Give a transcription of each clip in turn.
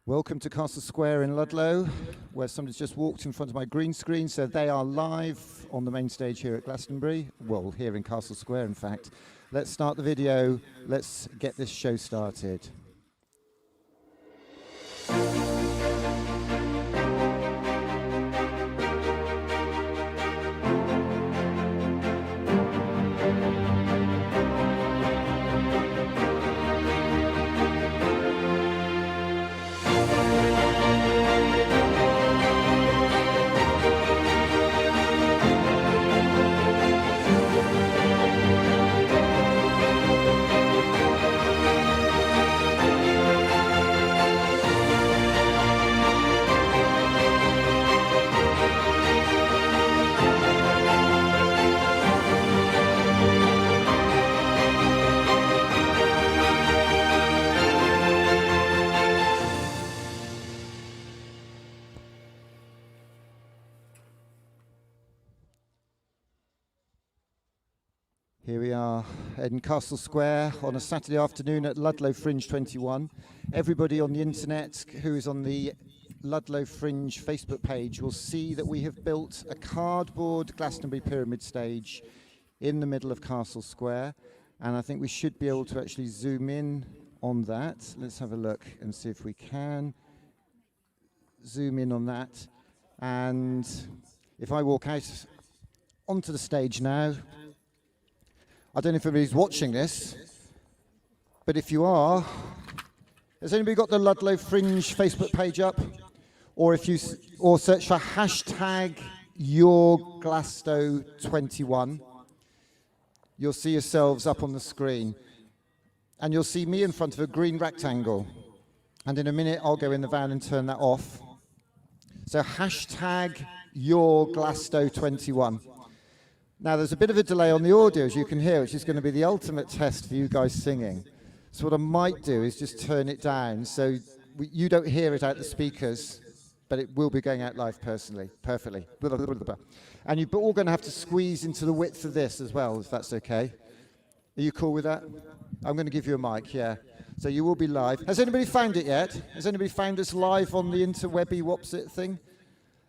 Welcome to Castle Square in Ludlow, where somebody's just walked in front of my green screen, so they are live on the main stage here at Glastonbury, well, here in Castle Square, in fact. Let's start the video, let's get this show started. Here we are in Castle Square on a Saturday afternoon at Ludlow Fringe 21. Everybody on the internet who is on the Ludlow Fringe Facebook page will see that we have built a cardboard Glastonbury pyramid stage in the middle of Castle Square, and I think we should be able to actually zoom in on that. Let's have a look and see if we can zoom in on that. And if I walk out onto the stage now, I don't know if everybody's watching this, but if you are, has anybody got the Ludlow Fringe Facebook page up? Or if you search for hashtag YourGlasto21, you'll see yourselves up on the screen. And you'll see me in front of a green rectangle. And in a minute, I'll go in the van and turn that off. So hashtag YourGlasto21. Now, there's a bit of a delay on the audio, as you can hear, which is going to be the ultimate test for you guys singing. So what I might do is just turn it down so you don't hear it out the speakers, but it will be going out live perfectly. And you're all going to have to squeeze into the width of this as well, if that's okay. Are you cool with that? I'm going to give you a mic, yeah. So you will be live. Has anybody found it yet? Has anybody found us live on the interwebby wopsit thing?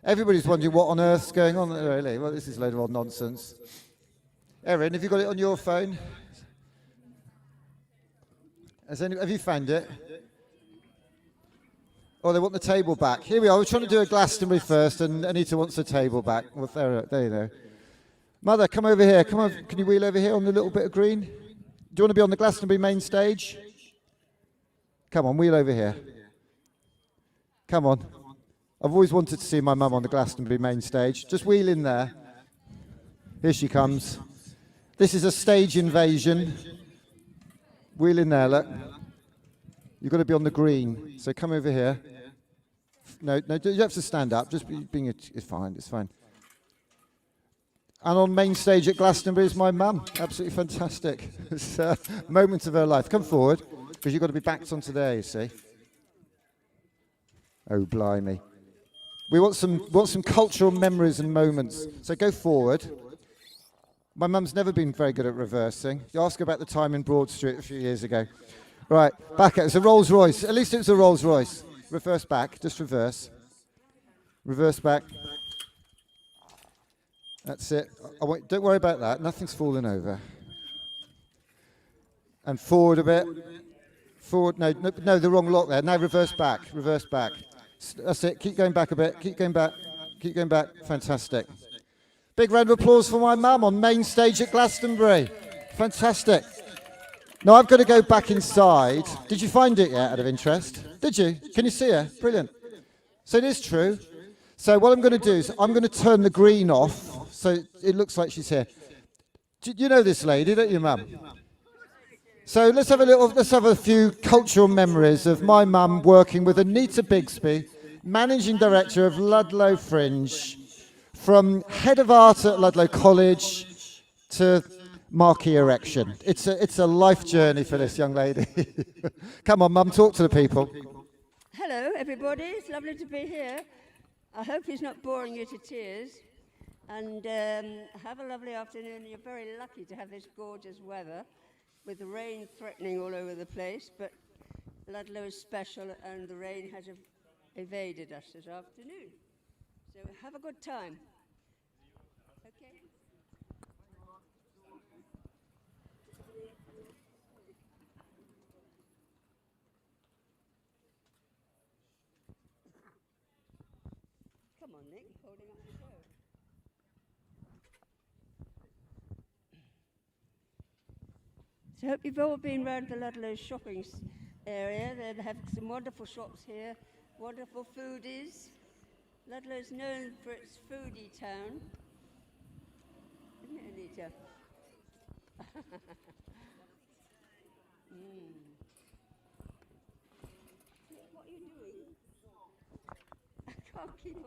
Everybody's wondering what on earth's going on. Really? Well, this is a load of old nonsense. Erin, have you got it on your phone? Have you found it? Oh, they want the table back. Here we are. We're trying to do a Glastonbury first, and Anita wants the table back. Well, there you go. Mother, come over here. Come on. Can you wheel over here on the little bit of green? Do you want to be on the Glastonbury main stage? Come on, wheel over here. Come on. I've always wanted to see my mum on the Glastonbury main stage. Just wheel in there. Here she comes. This is a stage invasion. Wheel in there, look. You've got to be on the green. So come over here. No, you have to stand up. Just being it's fine, it's fine. And on main stage at Glastonbury is my mum. Absolutely fantastic. It's a moment of her life. Come forward, because you've got to be backed onto there, you see. Oh, blimey. We want some cultural memories and moments. So go forward. My mum's never been very good at reversing. You ask her about the time in Broad Street a few years ago. Right, back out. It's a Rolls Royce. At least it was a Rolls Royce. Reverse back. Just reverse. Reverse back. That's it. Don't worry about that. Nothing's fallen over. And forward a bit. Forward. No, the wrong lock there. Now reverse back. Reverse back. That's it. Keep going back a bit. Keep going back. Keep going back. Fantastic. Big round of applause for my mum on main stage at Glastonbury. Fantastic. Now I've got to go back inside. Did you find it yet, out of interest? Did you? Can you see her? Brilliant. So it is true. So what I'm going to do is I'm going to turn the green off so it looks like she's here. You know this lady, don't you, mum? So let's have a few cultural memories of my mum working with Anita Bigsby, managing director of Ludlow Fringe, from head of art at Ludlow College to marquee erection. It's a life journey for this young lady. Come on, mum, talk to the people. Hello, everybody. It's lovely to be here. I hope he's not boring you to tears. And have a lovely afternoon. You're very lucky to have this gorgeous weather with the rain threatening all over the place. But Ludlow is special and the rain has evaded us this afternoon. So have a good time. Okay. Come on, Nick, holding up the show. So I hope you've all been round the Ludlow shopping area. They have some wonderful shops here, wonderful foodies. Ludlow is known for its foodie town. Isn't it, Anita? What are you doing? I can't keep on.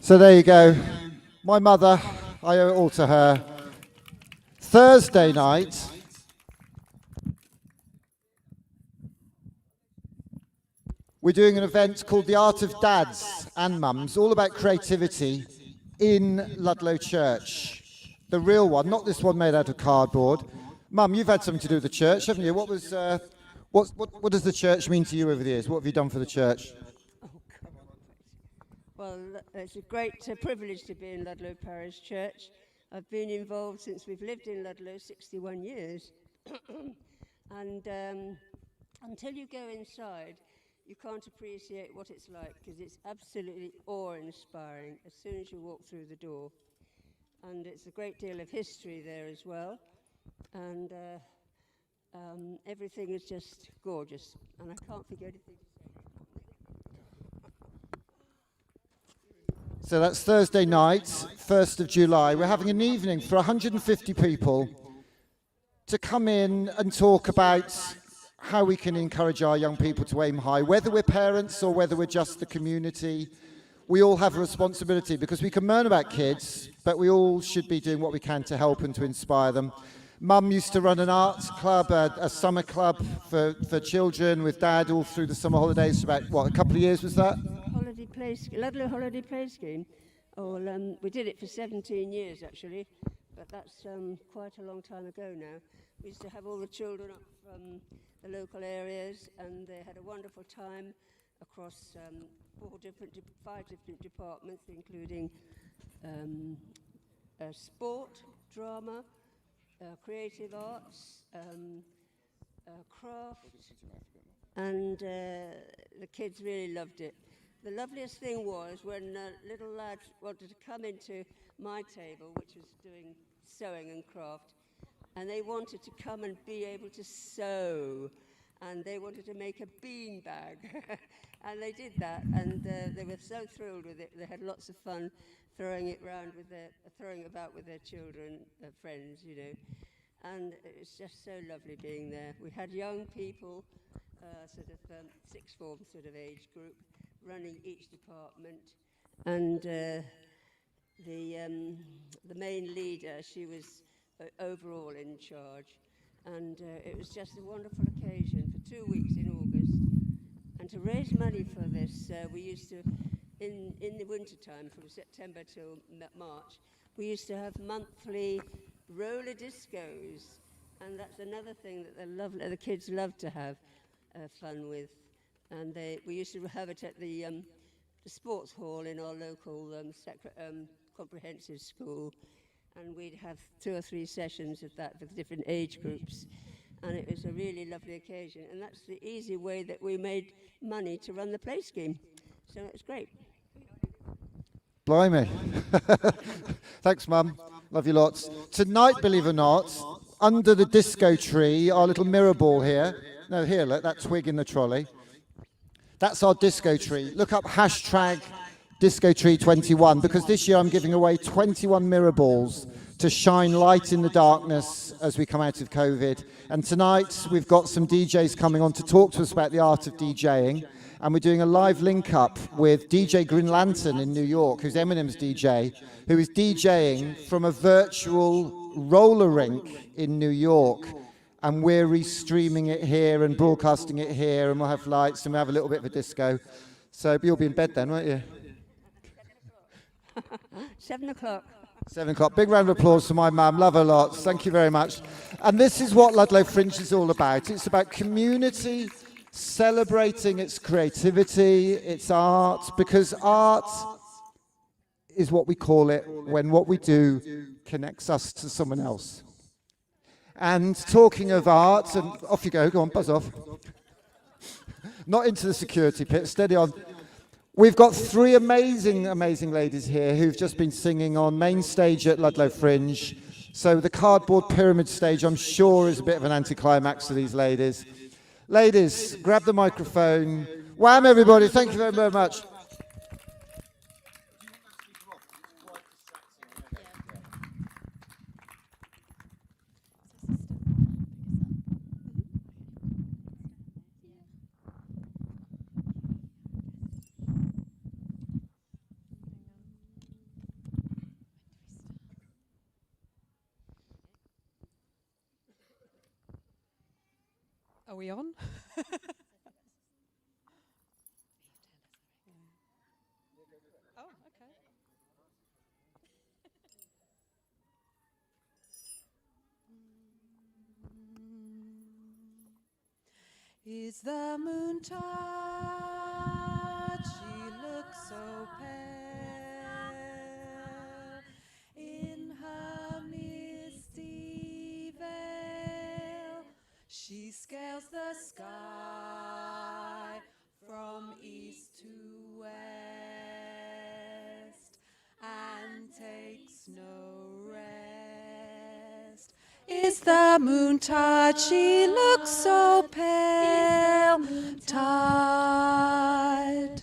So there you go. My mother, I owe it all to her. Thursday night, we're doing an event called The Art of Dads and Mums, all about creativity in Ludlow Church. The real one, not this one made out of cardboard. Mum, you've had something to do with the church, haven't you? What does the church mean to you over the years? What have you done for the church? Well, it's a great privilege to be in Ludlow Parish Church. I've been involved since we've lived in Ludlow 61 years. And until you go inside, you can't appreciate what it's like, because it's absolutely awe-inspiring as soon as you walk through the door. And it's a great deal of history there as well. And everything is just gorgeous. And I can't think of anything. So that's Thursday night, 1st of July. We're having an evening for 150 people to come in and talk about how we can encourage our young people to aim high. Whether we're parents or whether we're just the community, we all have a responsibility, because we can moan about kids, but we all should be doing what we can to help and to inspire them. Mum used to run an arts club, a summer club for children with Dad all through the summer holidays for about, a couple of years was that? Ludlow Holiday Play Scheme. Oh, we did it for 17 years actually, but that's quite a long time ago now. We used to have all the children up from the local areas, and they had a wonderful time across 5 different departments, including sport, drama, creative arts, craft, and the kids really loved it. The loveliest thing was when little lads wanted to come into my table, which was doing sewing and craft, and they wanted to come and be able to sew, and they wanted to make a bean bag. And they did that, and they were so thrilled with it. They had lots of fun throwing it about with their children, their friends, you know. And it was just so lovely being there. We had young people, sixth form sort of age group, running each department, and the main leader, she was overall in charge, and it was just a wonderful occasion for 2 weeks in August. And to raise money for this, we used to, in the winter time, from September till March, we used to have monthly roller discos, and that's another thing that the kids love to have fun with. And we used to have it at the sports hall in our local comprehensive school, and we'd have 2 or 3 sessions of that with different age groups, and it was a really lovely occasion. And that's the easy way that we made money to run the play scheme, so it's great. Blimey. Thanks, Mum. Love you lots. Tonight, believe it or not, under the disco tree, our little mirror ball here. No, here, look, that twig in the trolley. That's our disco tree. Look up hashtag DiscoTree21, because this year I'm giving away 21 mirror balls to shine light in the darkness as we come out of COVID. And tonight we've got some DJs coming on to talk to us about the art of DJing. And we're doing a live link up with DJ Green Lantern in New York, who's Eminem's DJ, who is DJing from a virtual roller rink in New York. and we're restreaming it here and broadcasting it here, and we'll have lights and we'll have a little bit of a disco. So you'll be in bed then, won't you? 7 o'clock. 7 o'clock. Big round of applause for my mum. Love her lots. Thank you very much. And this is what Ludlow Fringe is all about. It's about community celebrating its creativity, its art, because art is what we call it when what we do connects us to someone else. And talking of art, and off you go on, buzz off. Not into the security pit, steady on. We've got 3 amazing, amazing ladies here who've just been singing on main stage at Ludlow Fringe. So the cardboard pyramid stage, I'm sure, is a bit of an anticlimax to these ladies. Ladies, grab the microphone. Wham, everybody. Thank you very, very much. Are we on? Oh, okay. Is the moon tired? She looks so pale in her misty veil. She scales the sky from east to west and takes no rest. Is the moon tired? She looks so pale, tired,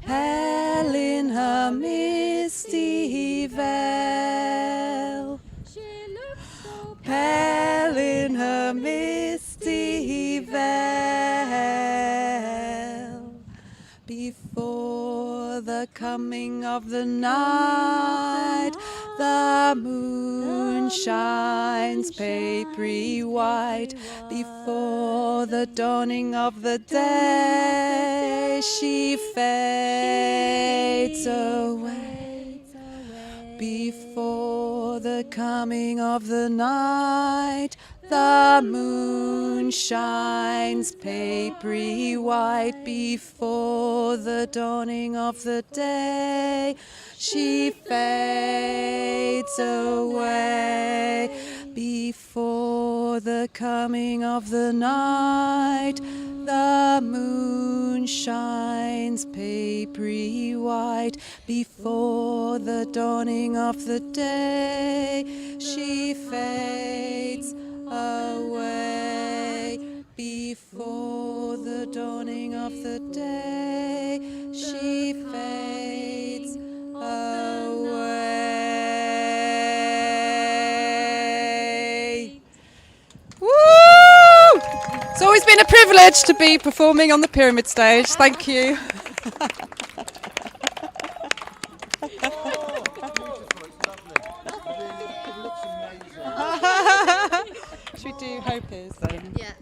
pale in her misty veil. Pale in her misty veil. Before the coming of the night, the moon shines papery white. Before the dawning of the day, she fades away. Before the coming of the night, the moon shines papery white. Before the dawning of the day, she fades away. Before the coming of the night, the moon shines papery white. Before the dawning of the day, she fades away. Before the dawning of the day, she fades away. Woo! It's always been a privilege to be performing on the Pyramid stage. Thank you. Should we do Hope Is then? Yeah.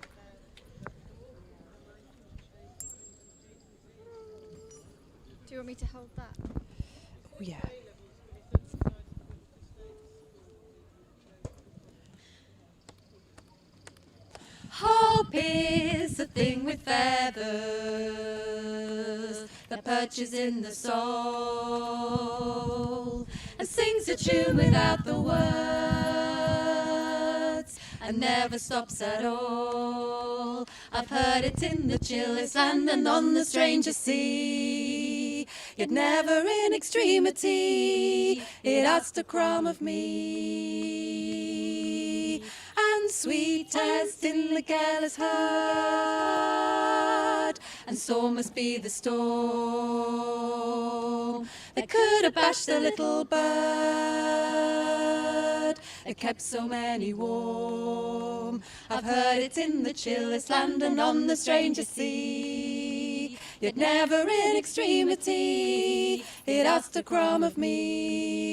Do you want me to hold that? Oh, yeah. Hope is a thing with feathers that perches in the soul and sings a tune without the words and never stops at all. I've heard it in the chillest land and on the strangest sea, yet never in extremity it asked a crumb of me. And sweetest in the careless heart, and sore must be the storm that could have bashed the little bird that kept so many warm. I've heard it in the chillest land and on the strangest sea, yet never in extremity it asked a crumb of me,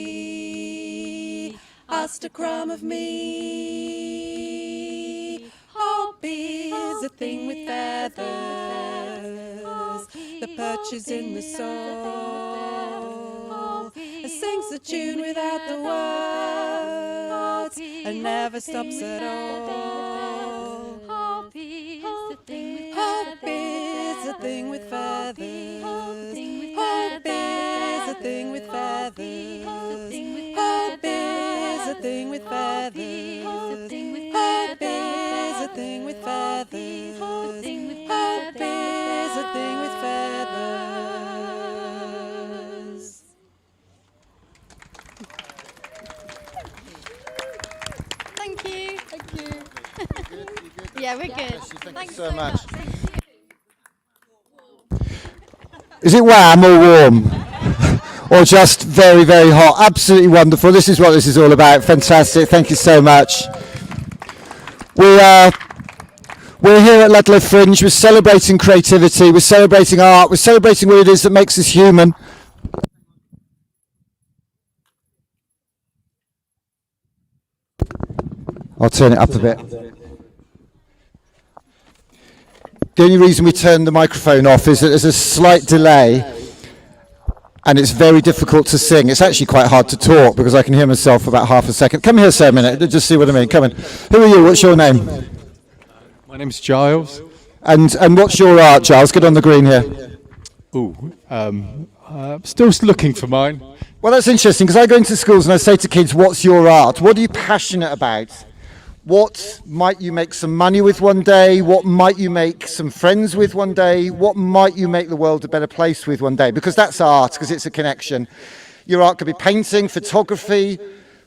asked a crumb of me. Hoppy is a thing with feathers. The perch is in the soul. It sings a tune without the words and never stops at all. Hoppy is a thing with Hoppy is a thing with feathers. Hoppy is a thing with feathers. Hoppy is a thing with feathers. Hoppy is a thing with feathers. Hoppy is a thing with feathers. Thank you. Yeah, we're good. Thanks so much. Is it wham or warm? Or just very, very hot? Absolutely wonderful. This is what this is all about. Fantastic. Thank you so much. We're here at Ludlow Fringe. We're celebrating creativity. We're celebrating art. We're celebrating what it is that makes us human. I'll turn it up a bit. The only reason we turned the microphone off is that there's a slight delay and it's very difficult to sing. It's actually quite hard to talk because I can hear myself for about half a second. Come here, sir, a minute. Just see what I mean. Come in. Who are you? What's your name? My name's Giles. And what's your art, Giles? Get on the green here. Still looking for mine. Well, that's interesting because I go into schools and I say to kids, what's your art? What are you passionate about? What might you make some money with one day? What might you make some friends with one day? What might you make the world a better place with one day? Because that's art, because it's a connection. Your art could be painting, photography,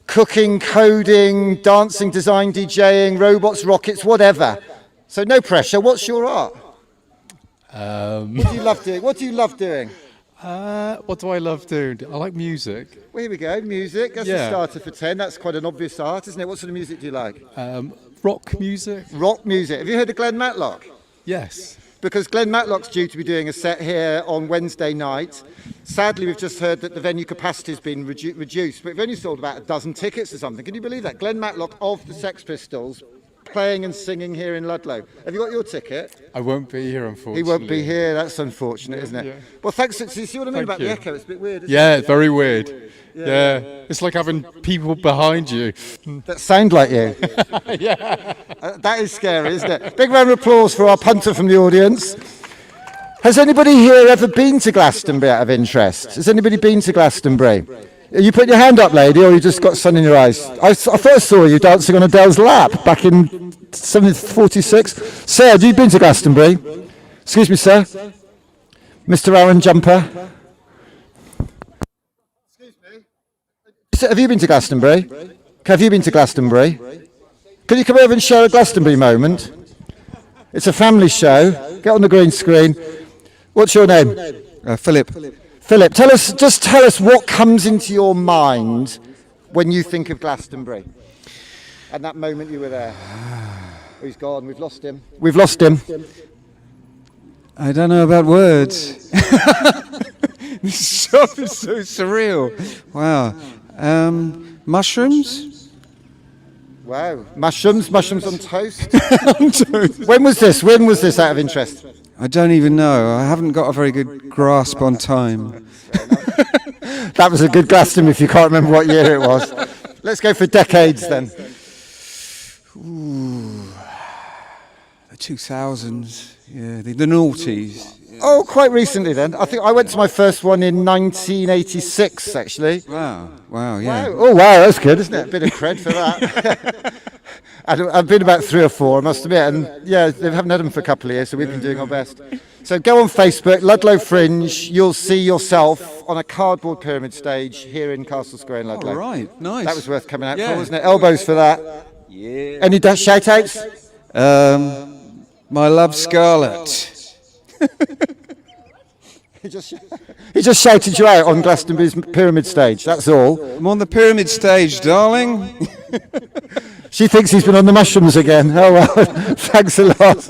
cooking, coding, dancing, design, DJing, robots, rockets, whatever. So no pressure. What's your art? What do you love doing? What do you love doing? What do I love doing? I like music. Well, here we go. Music. That's a starter for 10. That's quite an obvious art, isn't it? What sort of music do you like? Rock music. Rock music. Have you heard of Glenn Matlock? Yes. Because Glenn Matlock's due to be doing a set here on Wednesday night. Sadly, we've just heard that the venue capacity has been reduced, but we've only sold about a dozen tickets or something. Can you believe that? Glenn Matlock of the Sex Pistols playing and singing here in Ludlow. Have you got your ticket? I won't be here, unfortunately. He won't be here. That's unfortunate, isn't it? Yeah. Well, thanks. So you see what I mean Thank about you. the echo? It's a bit weird, isn't Yeah, it? very weird. Yeah. It's like having people behind you. That sound like you. Yeah. That is scary, isn't it? Big round of applause for our punter from the audience. Has anybody here ever been to Glastonbury out of interest? Has anybody been to Glastonbury? You put your hand up, lady, or you just got sun in your eyes? I first saw you dancing on Adele's lap back in 1746. Sir, have you been to Glastonbury? Excuse me, sir. Mr. Aaron Jumper. Excuse me. Have you been to Glastonbury? Have you been to Glastonbury? Can you come over and share a Glastonbury moment? It's a family show. Get on the green screen. What's your name? Philip. Philip, tell us what comes into your mind when you think of Glastonbury. At that moment you were there. He's gone, we've lost him. We've lost him. I don't know about words. This shop is so surreal. Wow. Mushrooms? Wow. Mushrooms on toast? When was this out of interest? I don't even know. I haven't got a very good grasp on time. That was a good Glastonbury if you can't remember what year it was. Let's go for decades then. Ooh. The 2000s. Yeah, the noughties. Oh, quite recently then. I think I went to my first one in 1986 actually. Wow, yeah. Wow. Oh wow, that's good, isn't it? A bit of cred for that. I've been about 3 or 4, I must admit, and yeah, they haven't had them for a couple of years, so we've been doing our best. So go on Facebook, Ludlow Fringe, you'll see yourself on a cardboard pyramid stage here in Castle Square in Ludlow. All right, nice. That was worth coming out Yeah. for, wasn't it? Elbows for that. Yeah. Any shout outs? My love, Scarlett. He just shouted you out on Glastonbury's pyramid stage, that's all. I'm on the pyramid stage, darling. She thinks he's been on the mushrooms again. Oh well, thanks a lot.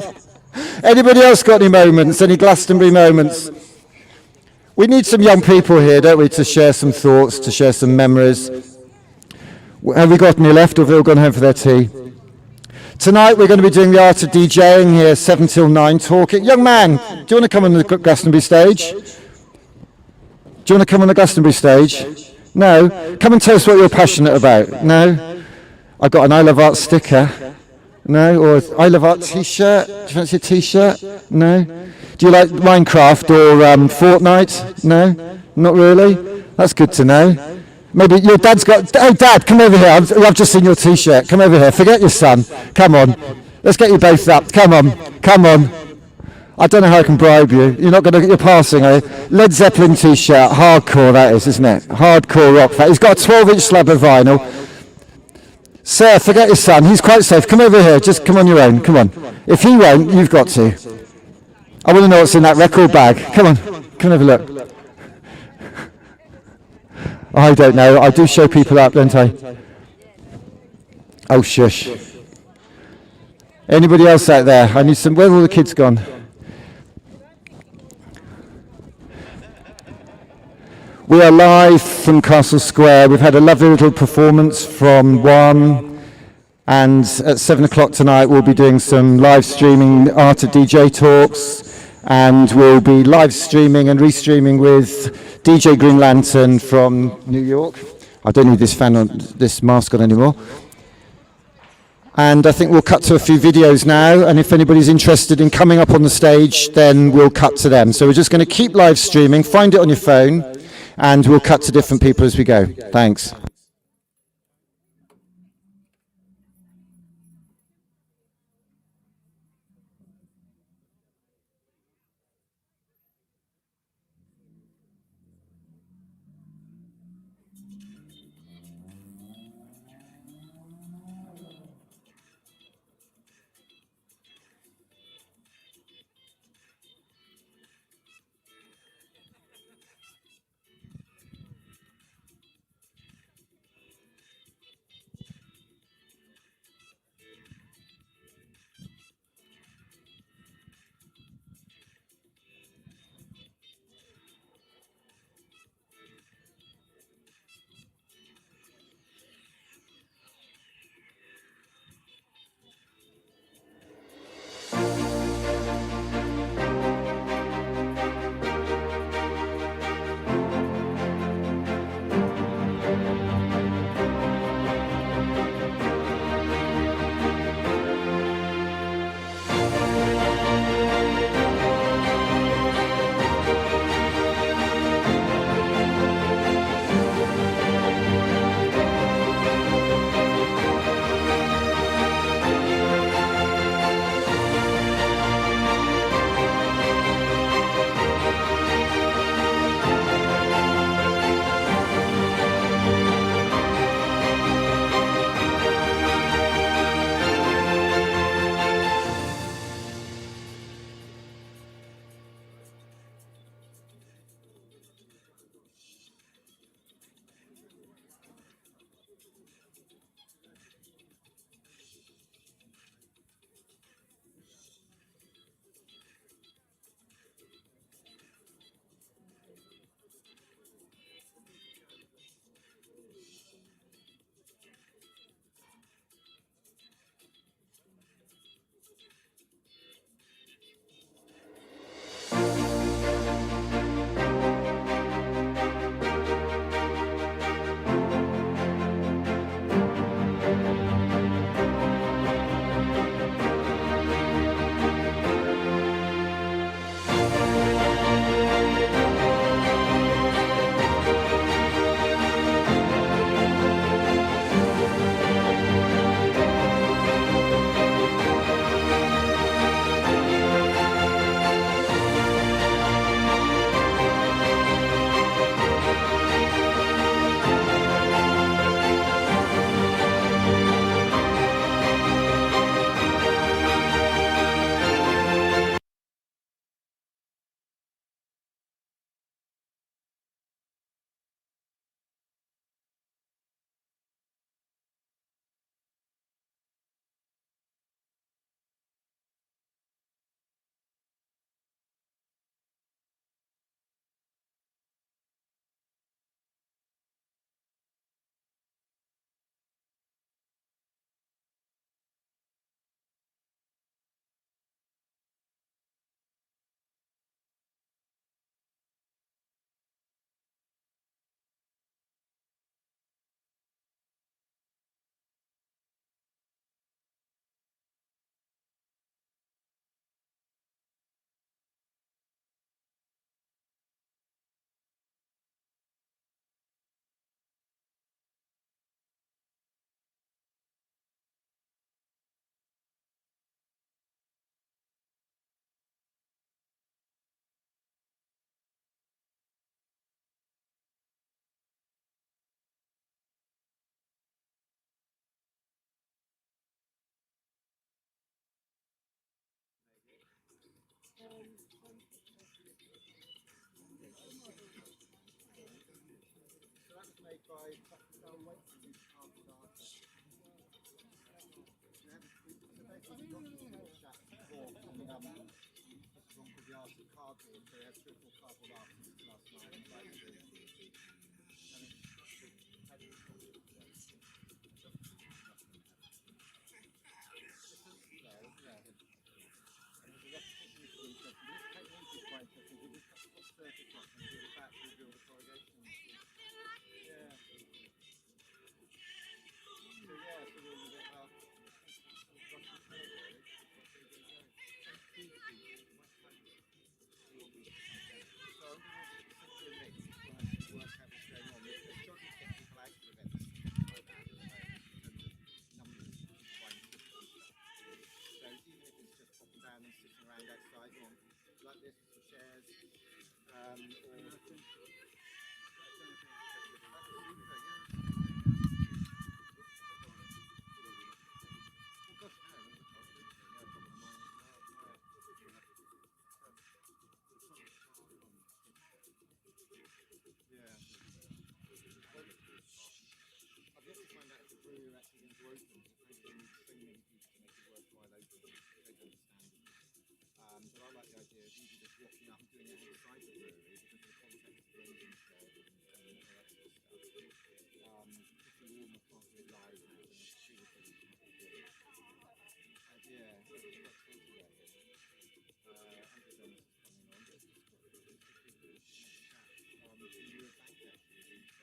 Anybody else got any moments, any Glastonbury moments? We need some young people here, don't we, to share some thoughts, to share some memories. Have we got any left, or have they all gone home for their tea? Tonight we're going to be doing the art of DJing here, 7 till 9, talking. Young man, do you want to come on the Glastonbury stage? Do you want to come on the Glastonbury stage? No? Come and tell us what you're passionate about. No? I've got an I Love Art sticker. No? Or I Love Art t-shirt. Do you fancy a t-shirt? No? Do you like Minecraft or Fortnite? No? Not really? That's good to know. Maybe your dad's got... Hey, Dad, come over here. I've just seen your T-shirt. Come over here. Forget your son. Come on. Let's get you both up. Come on. Come on. I don't know how I can bribe you. You're not going to... You're passing, are you? Led Zeppelin T-shirt. Hardcore, that is, isn't it? Hardcore rock. He's got a 12-inch slab of vinyl. Sir, forget your son. He's quite safe. Come over here. Just come on your own. Come on. If he won't, you've got to. I want to know what's in that record bag. Come on. Come and have a look. I don't know. I do show people up, don't I? Oh, shush. Anybody else out there? I need some... Where have all the kids gone? We are live from Castle Square. We've had a lovely little performance from One. And at 7 o'clock tonight, we'll be doing some live streaming Art of DJ talks. And we'll be live streaming and restreaming with DJ Green Lantern from New York. I don't need this mask on anymore. And I think we'll cut to a few videos now, and if anybody's interested in coming up on the stage, then we'll cut to them. So we're just going to keep live streaming, find it on your phone, and we'll cut to different people as we go. Thanks. So that was made by Pascal Waits, who's part of our so basically got these that bought and this one called the Art of Cardboard, so they had 3 or 4 cardboard artists last night and like and around outside, you know, like this, some chairs, or I've yet to find out if the brewery are actually going to open. Maybe they need so many people to make it worthwhile open. They don't understand it. But I like the idea of usually just walking up and doing it outside the brewery because of the context of the engines there and all that sort of stuff. Just the warmer part of it live now and it's really good. Yeah, it's quite expensive there. Andrew Jones is coming on. It's good. The US Bank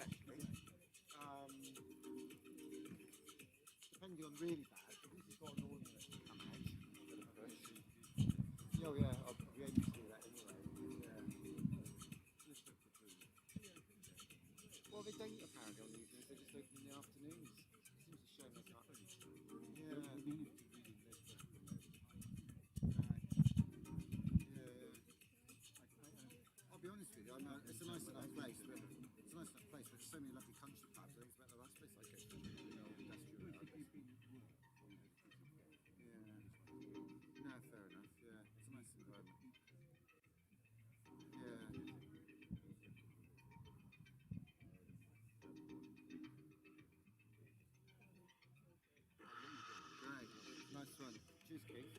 actually, who's depending on really bad, but this has got an ordinance to come out. Oh yeah, I'll be able to do that anyway. Well, they don't apparently on the evenings, they just open in the afternoons. Seems a shame they can't. I'll be honest with you, it's a nice enough place, but there's so many lovely country pubs. I think it's about the last place I go to. Industrial. No, fair enough. Yeah, it's a nice environment. Yeah. Great. Nice one. Cheers, Keith.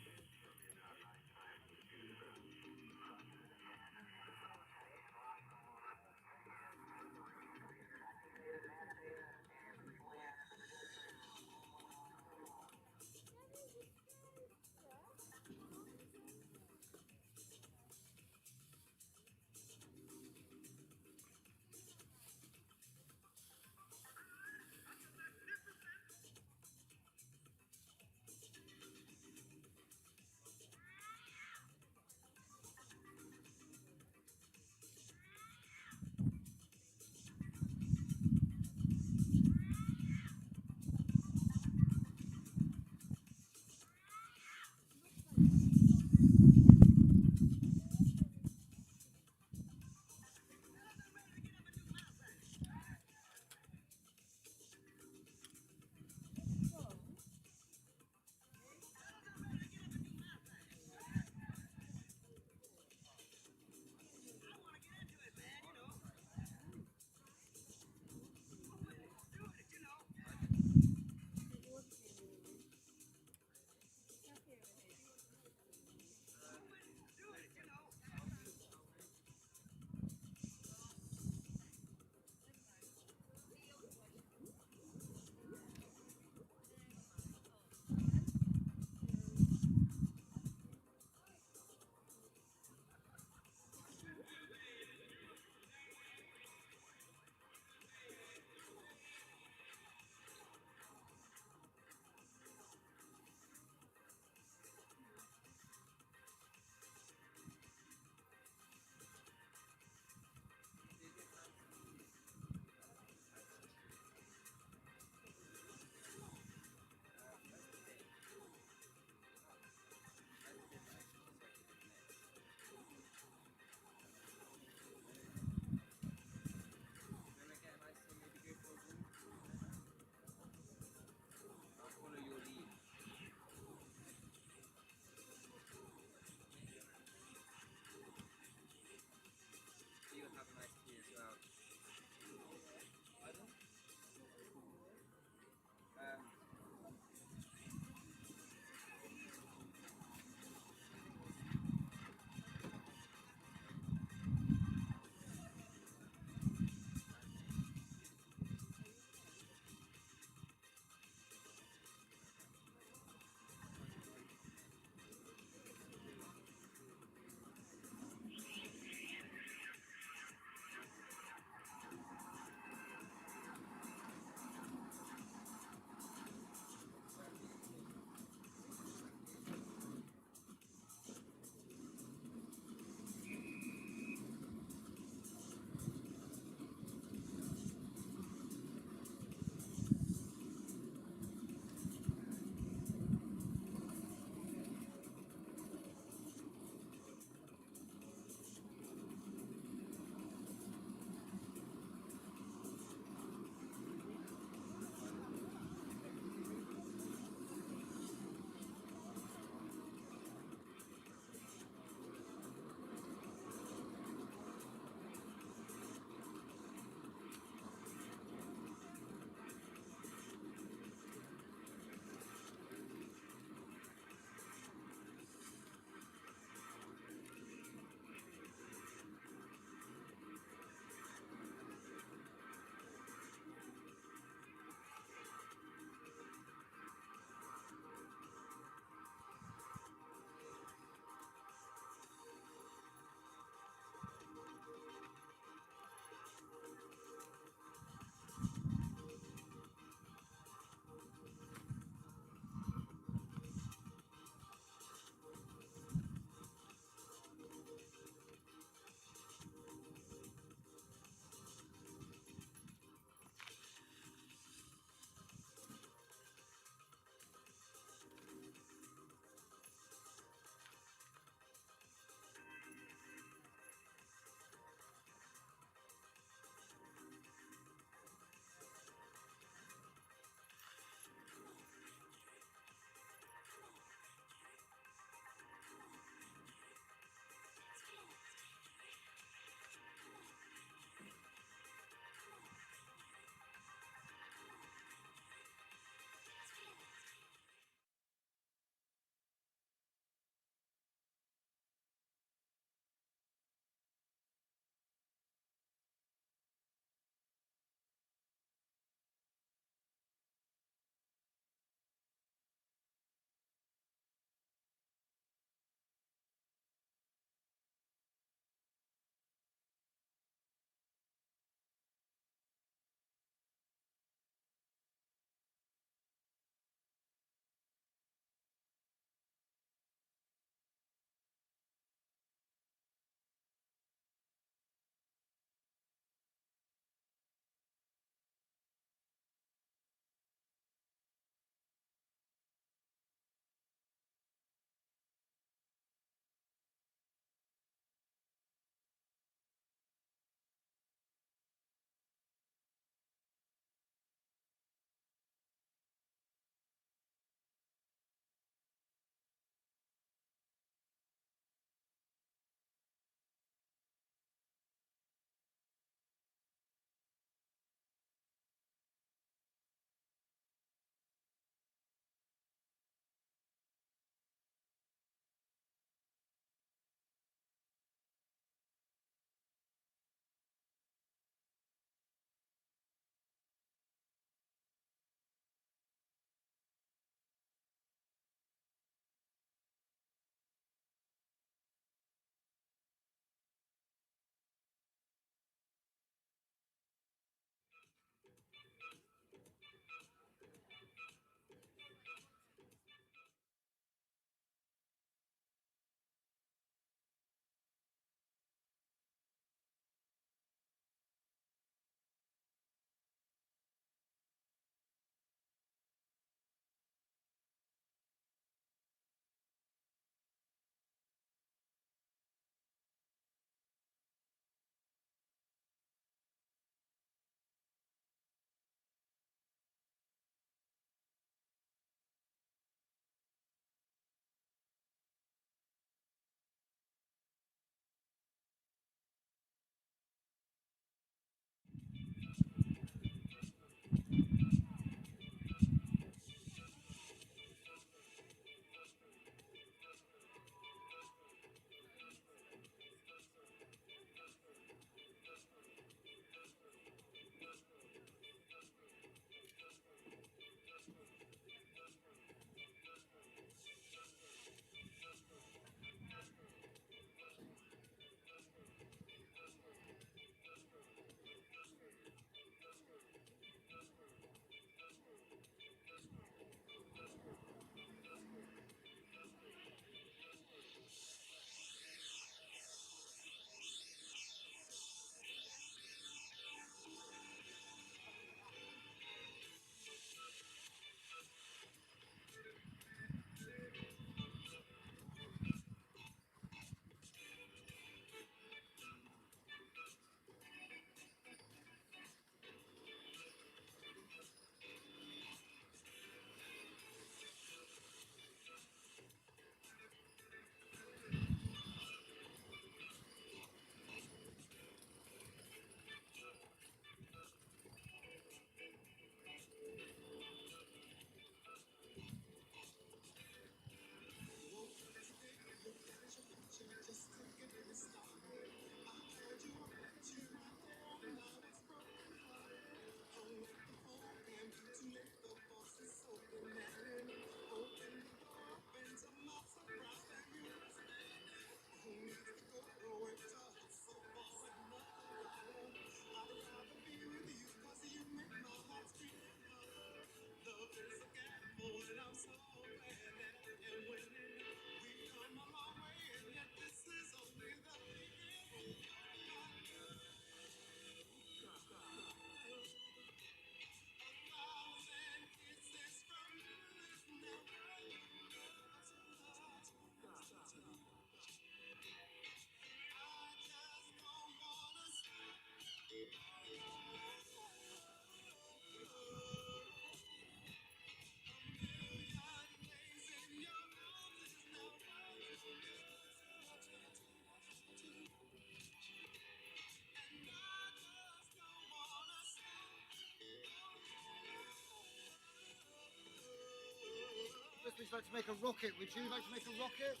like to make a rocket? Would you like to make a rocket?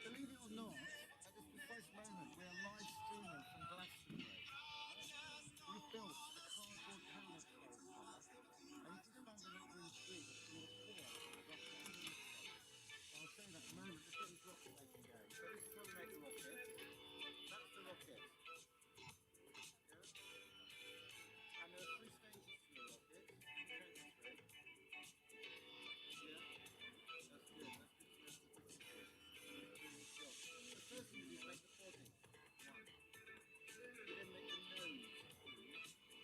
Believe it or not, at this precise moment, we are live streaming from Glastonbury. We built a cardboard camera station, and you can stand in the street with a core. I'll show you that in a moment. Let's get this rocket making going. So this is how we make a rocket. That's the rocket. And there are 3 stages to the rocket. First thing you do is make the body. 1. We then make the nose. 2.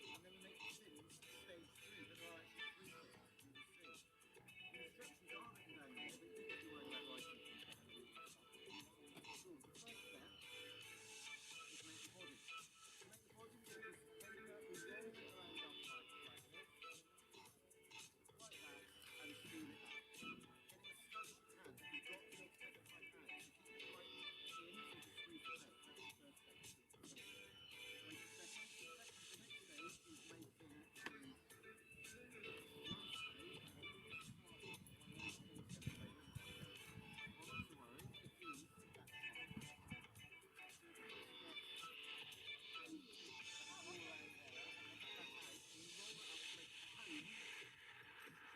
And then we make the fins. Stage 3. But there are actually 3 stages. You will see. The instructions are written down here, but you can do all that writing. So the first step is make the body. To make the body,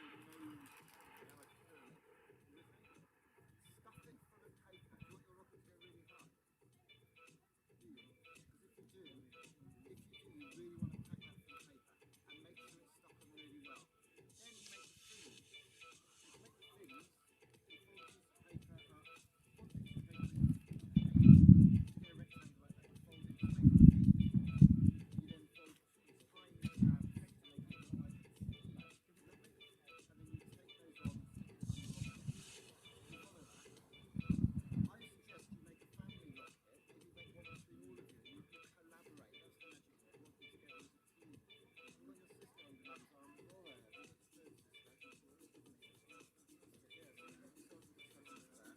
we use paper, we roll it around our pipe like this, like that, and spoon it up. Getting a snug pad, you've got to make a tight pad. So keep it right in, so just squeeze the tape. That's the first step. Wait a second. The next stage is making the last stage.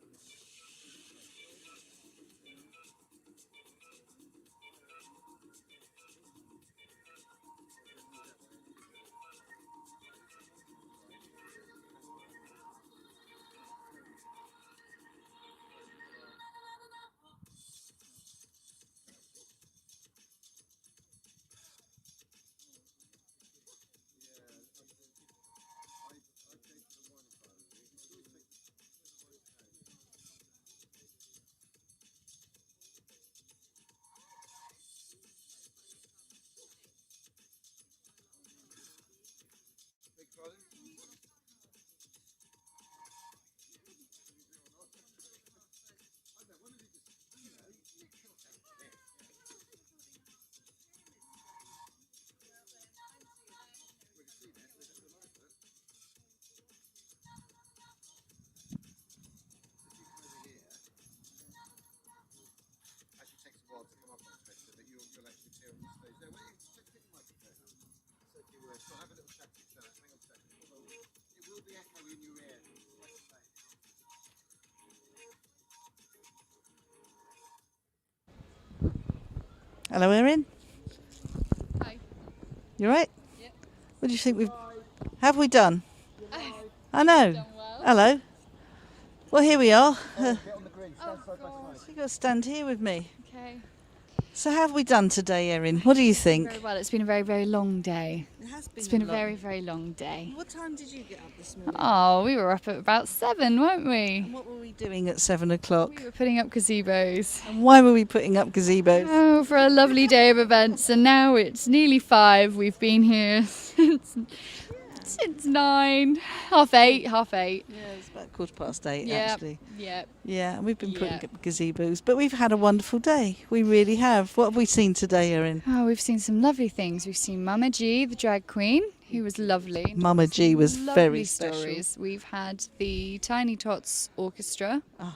Not to worry, it is that So have a little chat to yourself. Hang on a second. It will be echoing in your ear. Hello, Erin. Hi. You right? Yep. What do you think have we done? I know. Done well. Hello. Well, here we are. Get on the green. Stand Oh, side by God. side. You've got to stand here with me. Okay. So how have we done today, Erin? What do you think? Very well. It's been a very, very long day. It has been It's been a very, very long day. What time did you get up this morning? Oh, we were up at about 7, weren't we? And what were we doing at 7 o'clock? We were putting up gazebos. And why were we putting up gazebos? Oh, for a lovely day of events. And now it's nearly 5. We've been here since 9, half 8. Yeah, it's about 8:15 Yeah, actually. yeah. Yeah, and we've been putting Yeah. up gazebos, but we've had a wonderful day. We really have. What have we seen today, Erin? Oh, we've seen some lovely things. We've seen Mama G, the drag queen, who was lovely. Mama G was Lovely very special. stories. We've had the Tiny Tots Orchestra, Oh.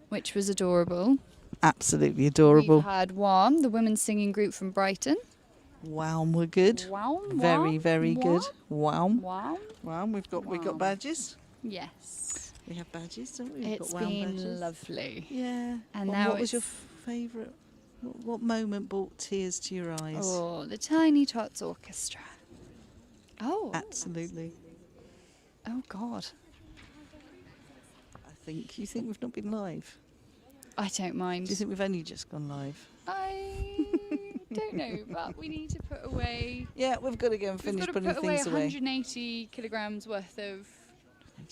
which was adorable. Absolutely adorable. We've had WAM, the women's singing group from Brighton. Wow, we're good. Wow, Very, very good. Wow. Wow. Wow, we Wow. got badges. Yes. We have badges, don't we? We've It's got wow been badges. lovely. Yeah. And Well, now what was your it's- favourite? What moment brought tears to your eyes? Oh, the Tiny Tots Orchestra. Oh. Absolutely. Oh, God. You think we've not been live? I don't mind. Do you think we've only just gone live? I don't know, but we need to put away. Yeah, we've got to go and We've finish got to putting put away things away. 180 kilograms worth of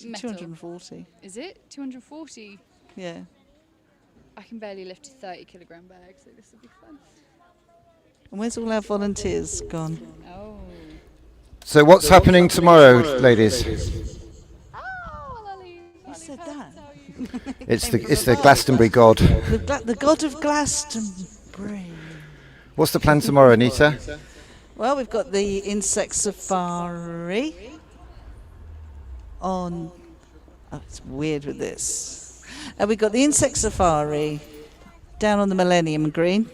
metal. 240. Is it 240? Yeah. I can barely lift a 30 kilogram bag, so this will be fun. And where's all our volunteers gone? Oh. So what's happening tomorrow, ladies? Oh, Lolly. Who said that? It's the Glastonbury god. The god of Glastonbury. What's the plan tomorrow, Anita? Well, we've got the insect safari on. Oh, it's weird with this. We've got the insect safari down on the Millennium Green.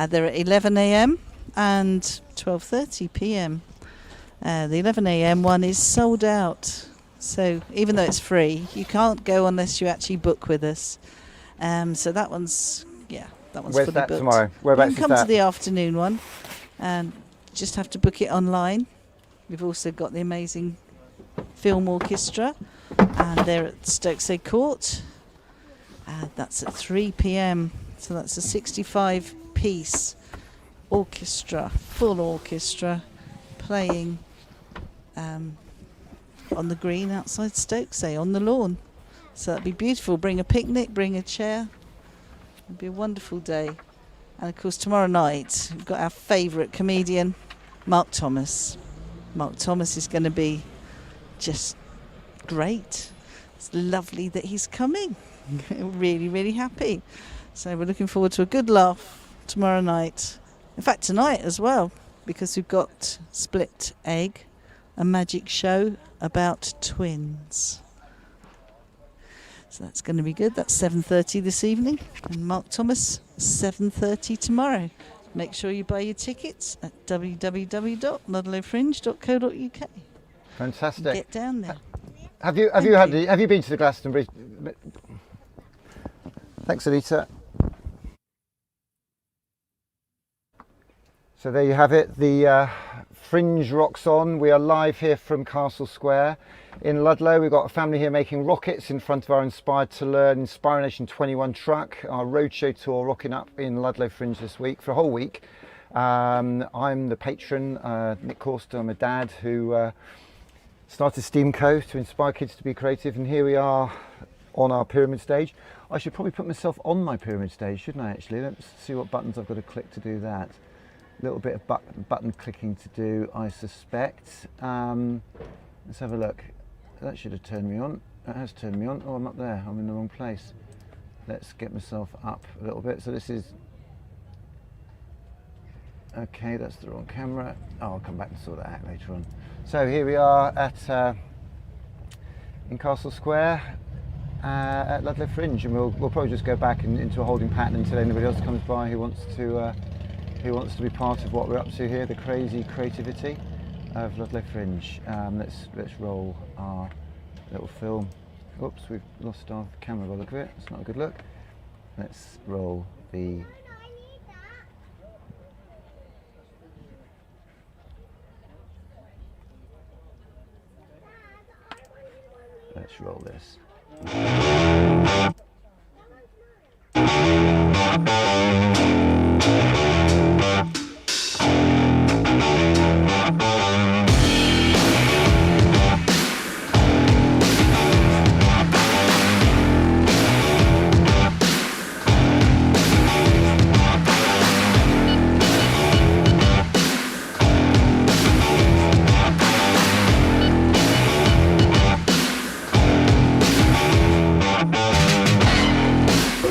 They're at 11 a.m. and 12:30 p.m. The 11 a.m. one is sold out. So even though it's free, you can't go unless you actually book with us. So that one's Where's fully that booked. tomorrow? Whereabouts You is can come that? to the afternoon one, and just have to book it online. We've also got the amazing film orchestra, and they're at Stokesay Court. That's at 3 p.m. So that's a 65-piece orchestra, full orchestra, playing on the green outside Stokesay, on the lawn. So that'd be beautiful. Bring a picnic, bring a chair. It'd be a wonderful day. And of course, tomorrow night, we've got our favourite comedian, Mark Thomas. Mark Thomas is going to be just great. It's lovely that he's coming. Really, really happy. So we're looking forward to a good laugh tomorrow night. In fact, tonight as well, because we've got Split Egg, a magic show about twins. So that's going to be good. That's 7:30 this evening. And Mark Thomas, 7:30 tomorrow. Make sure you buy your tickets at www.ludlowfringe.co.uk. Fantastic. Get down there. Have you been to the Glastonbury? Thanks, Anita. So there you have it. The Fringe rocks on. We are live here from Castle Square in Ludlow. We've got a family here making rockets in front of our Inspired to Learn Inspiration 21 truck. Our roadshow tour rocking up in Ludlow Fringe this week for a whole week. I'm the patron, Nick Corster. I'm a dad who started Steamco to inspire kids to be creative, and here we are on our pyramid stage. I should probably put myself on my pyramid stage, shouldn't I actually? Let's see what buttons I've got to click to do that. A little bit of button clicking to do, I suspect. Let's have a look. That should have turned me on. That has turned me on. Oh, I'm up there. I'm in the wrong place. Let's get myself up a little bit. So this is... Okay, that's the wrong camera. Oh, I'll come back and sort that out later on. So here we are at in Castle Square at Ludlow Fringe, and we'll probably just go back into a holding pattern until anybody else comes by who wants to be part of what we're up to here, the crazy creativity of Ludlow Fringe. Let's roll our little film. Oops, we've lost our camera by the look of it. It's not a good look. Let's roll the... Let's roll this.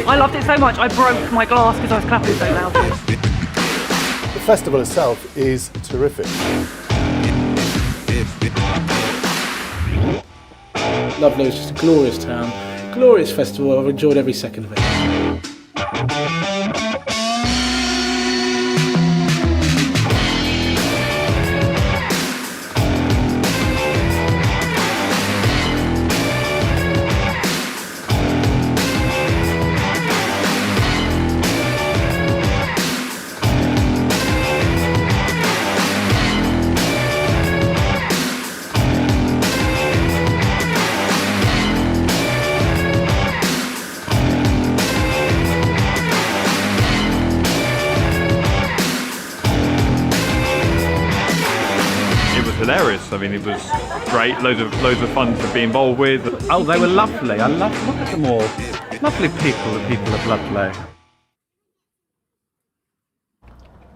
I loved it so much I broke my glass because I was clapping so loud. The festival itself is terrific. Ludlow is just a glorious town, glorious festival. I've enjoyed every second of it. hilarious. I mean, it was great. Loads of fun to be involved with. Oh, they were lovely. Look at them all. Lovely people, the people of Ludlow.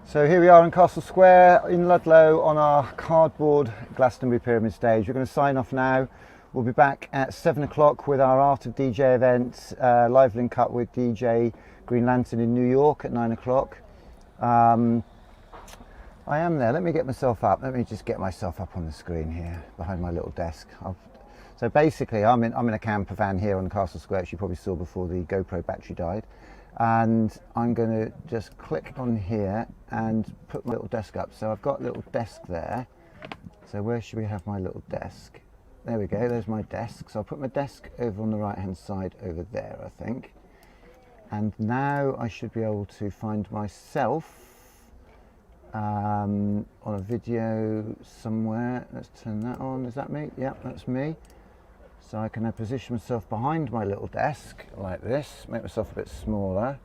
So here we are in Castle Square in Ludlow on our cardboard Glastonbury Pyramid stage. We're going to sign off now. We'll be back at 7 o'clock with our Art of DJ event, live link up with DJ Green Lantern in New York at 9 o'clock. I am there. Let me get myself up. Let me just get myself up on the screen here behind my little desk. So basically, I'm in a camper van here on Castle Square, which you probably saw before the GoPro battery died. And I'm going to just click on here and put my little desk up. So I've got a little desk there. So where should we have my little desk? There we go, there's my desk. So I'll put my desk over on the right hand side over there, I think. And now I should be able to find myself on a video somewhere. Let's turn that on. Is that me? Yep, that's me. So I can now position myself behind my little desk like this, make myself a bit smaller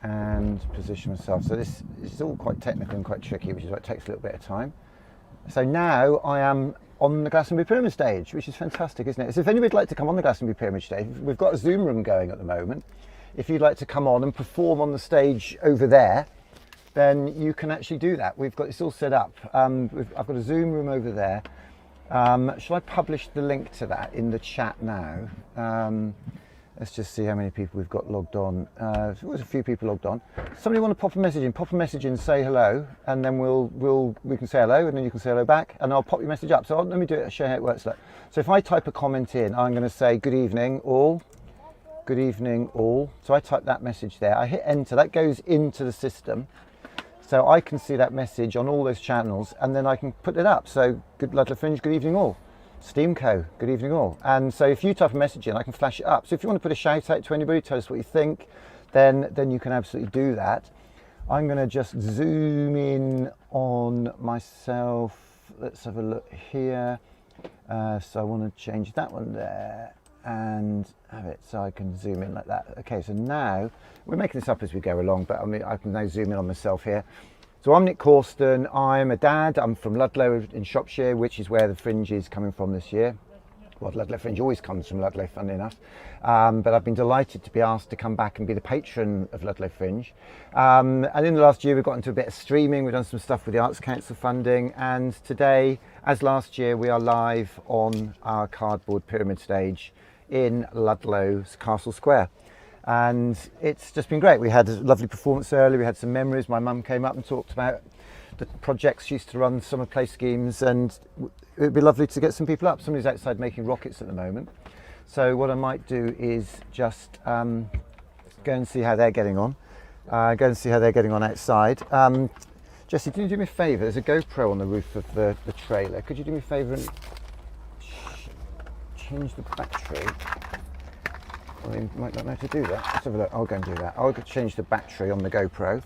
and position myself. So this is all quite technical and quite tricky, which is why it takes a little bit of time. So now I am on the Glastonbury Pyramid stage, which is fantastic, isn't it? So if anybody'd like to come on the Glastonbury Pyramid stage, we've got a Zoom room going at the moment. If you'd like to come on and perform on the stage over there, then you can actually do that. We've got this all set up. I've got a Zoom room over there. Shall I publish the link to that in the chat now? Let's just see how many people we've got logged on. There's a few people logged on. Somebody want to pop a message in, say hello, and then we can say hello, and then you can say hello back, and I'll pop your message up. So let me do it, show you how it works. So if I type a comment in, I'm going to say good evening all. Good evening all. So I type that message there. I hit enter. That goes into the system. So I can see that message on all those channels, and then I can put it up. So good Ludlow Fringe, good evening all. Steamco, good evening all. And so if you type a message in, I can flash it up. So if you want to put a shout out to anybody, tell us what you think, then you can absolutely do that. I'm going to just zoom in on myself. Let's have a look here. So I want to change that one there and have it so I can zoom in like that. Okay, so now we're making this up as we go along, but I can now zoom in on myself here. So I'm Nick Corston. I'm a dad. I'm from Ludlow in Shropshire, which is where the Fringe is coming from this year. Well, Ludlow Fringe always comes from Ludlow, funnily enough. But I've been delighted to be asked to come back and be the patron of Ludlow Fringe. And in the last year, we've got into a bit of streaming. We've done some stuff with the Arts Council funding. And today, as last year, we are live on our cardboard pyramid stage in Ludlow's Castle Square. And it's just been great. We had a lovely performance earlier. We had some memories. My mum came up and talked about the projects she used to run, summer play schemes, and it'd be lovely to get some people up. Somebody's outside making rockets at the moment. So what I might do is just go and see how they're getting on. Go and see how they're getting on outside. Jesse, can you do me a favour? There's a GoPro on the roof of the trailer. Could you do me a favour and change the battery? Well, you might not know how to do that. Let's have a look. I'll go and do that. I'll change the battery on the GoPro.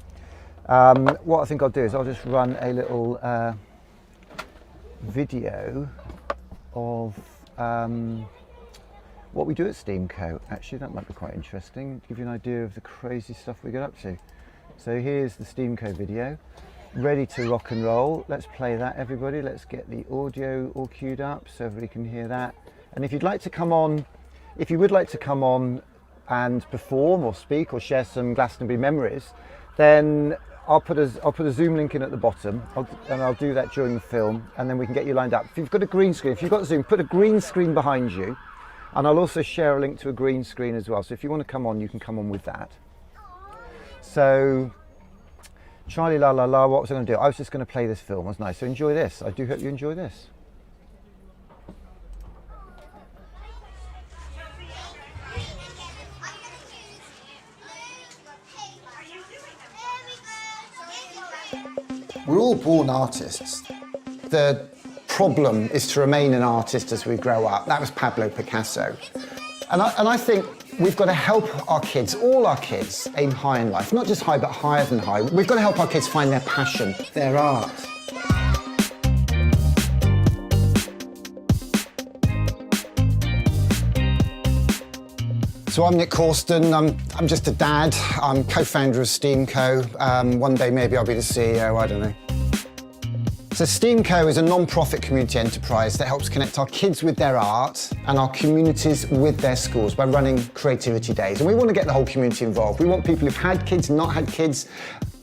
What I think I'll do is I'll just run a little video of what we do at Steamco. Actually, that might be quite interesting to give you an idea of the crazy stuff we get up to. So here's the Steamco video, ready to rock and roll. Let's play that, everybody. Let's get the audio all queued up so everybody can hear that. And if you'd like to come on, if you would like to come on and perform or speak or share some Glastonbury memories, then I'll put a Zoom link in at the bottom, and I'll do that during the film, and then we can get you lined up. If you've got a green screen, if you've got Zoom, put a green screen behind you, and I'll also share a link to a green screen as well. So if you want to come on, you can come on with that. So, Charlie La La La, what was I going to do? I was just going to play this film, wasn't I? So enjoy this. I do hope you enjoy this. We're all born artists. The problem is to remain an artist as we grow up. That was Pablo Picasso. And I think we've got to help our kids, all our kids, aim high in life. Not just high, but higher than high. We've got to help our kids find their passion, their art. So I'm Nick Corston. I'm just a dad. I'm co-founder of Steamco. One day maybe I'll be the CEO, I don't know. So STEAMco is a non-profit community enterprise that helps connect our kids with their art and our communities with their schools by running creativity days. And we want to get the whole community involved. We want people who've had kids, not had kids,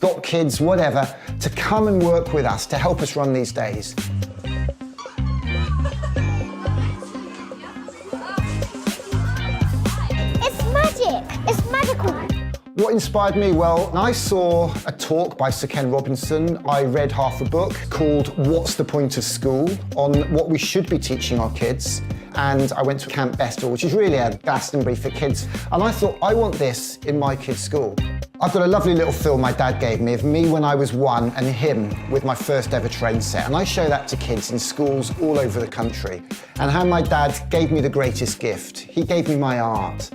got kids, whatever, to come and work with us to help us run these days. It's magic! It's magical! What inspired me? Well, I saw a talk by Sir Ken Robinson. I read half a book called What's the Point of School? On what we should be teaching our kids. And I went to Camp Bestel, which is really a Glastonbury for kids. And I thought, I want this in my kids' school. I've got a lovely little film my dad gave me of me when I was 1 and him with my first ever train set. And I show that to kids in schools all over the country. And how my dad gave me the greatest gift. He gave me my art.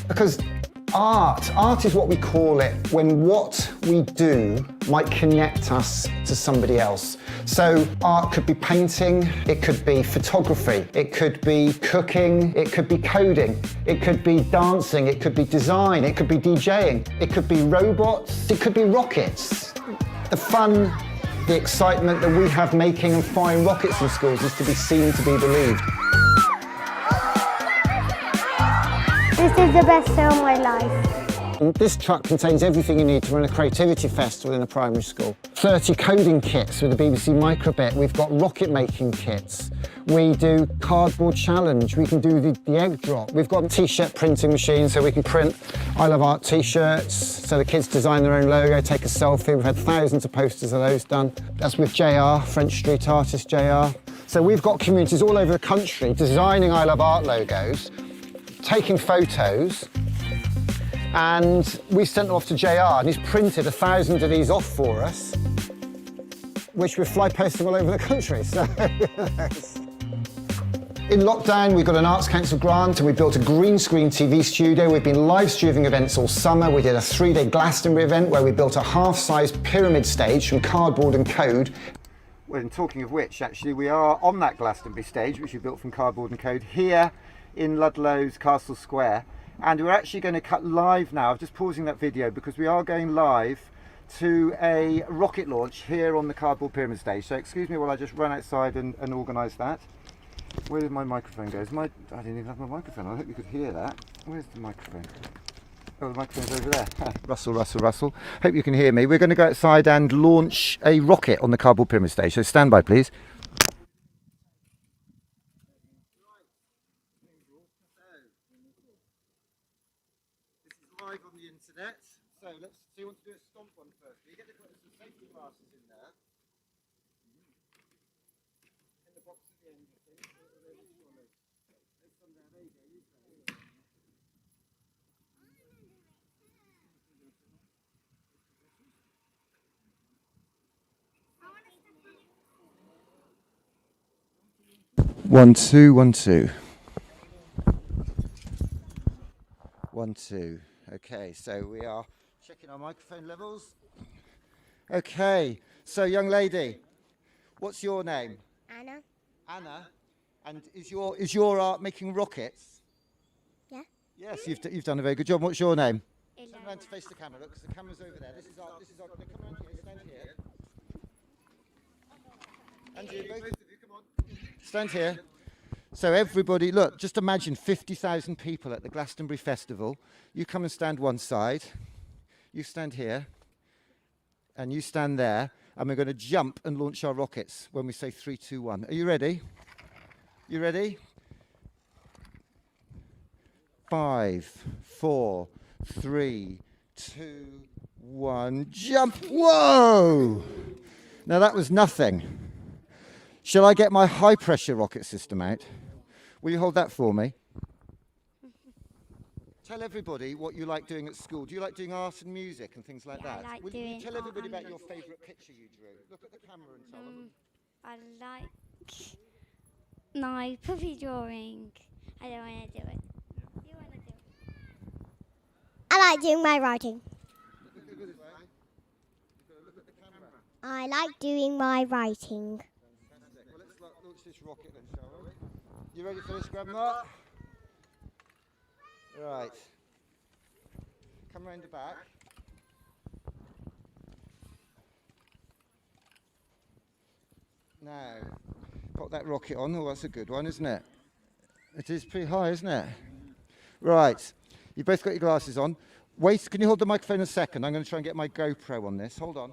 Because art is what we call it when what we do might connect us to somebody else. So art could be painting, it could be photography, it could be cooking, it could be coding, it could be dancing, it could be design, it could be DJing, it could be robots, it could be rockets. The fun, the excitement that we have making and firing rockets in schools is to be seen, to be believed. This is the best day of my life. This truck contains everything you need to run a creativity festival in a primary school. 30 coding kits with the BBC Microbit. We've got rocket making kits. We do cardboard challenge. We can do the egg drop. We've got a t-shirt printing machine so we can print I Love Art t-shirts. So the kids design their own logo, take a selfie. We've had thousands of posters of those done. That's with JR, French street artist JR. So we've got communities all over the country designing I Love Art logos, taking photos, and we sent them off to JR, and he's printed 1,000 of these off for us, which we're fly posting all over the country. So in lockdown, we got an Arts Council grant and we built a green screen TV studio. We've been live streaming events all summer. We did a 3-day Glastonbury event where we built a half-sized pyramid stage from cardboard and code. Well, and talking of which, actually, we are on that Glastonbury stage, which we built from cardboard and code here in Ludlow's Castle Square. And we're actually going to cut live now. I'm just pausing that video because we are going live to a rocket launch here on the cardboard pyramid stage. So excuse me while I just run outside and organise that. Where did my microphone go? I didn't even have my microphone. I hope you could hear that. Where's the microphone? Oh, the microphone's over there. Russell, Russell, Russell. Hope you can hear me. We're going to go outside and launch a rocket on the cardboard pyramid stage. So stand by, please. Live on the internet. So let's see, you want to do a stomp one first. You get some safety glasses in there. In the box at the end, I think. There's some there. There you go. Use that. One, two, 1, 2. 1, 2. Okay, so we are checking our microphone levels. Okay, so young lady, what's your name? Anna. Anna. And is your art making rockets? Yeah. Yes, you've done a very good job. What's your name? Ilana. Stand around to face the camera, look, because the camera's over there. This is our, come around here, stand here. And you, both of you, come on. Stand here. So everybody, look, just imagine 50,000 people at the Glastonbury Festival. You come and stand one side, you stand here, and you stand there, and we're going to jump and launch our rockets when we say 3, 2, 1. Are you ready? You ready? 5, 4, 3, 2, 1, jump! Whoa! Now that was nothing. Shall I get my high pressure rocket system out? Will you hold that for me? Tell everybody what you like doing at school. Do you like doing art and music and things like that? I like Will doing you tell art everybody and about your favourite picture you drew? Look at the camera and tell them. I like my puppy drawing. I don't want to do it. You want to do it? I like doing my writing. I like doing my writing. Well, let's launch this rocket then, shall we? You ready for this, Grandma? Right. Come round the back. Now, pop that rocket on. Oh, that's a good one, isn't it? It is pretty high, isn't it? Right. You've both got your glasses on. Wait, can you hold the microphone a second? I'm going to try and get my GoPro on this. Hold on.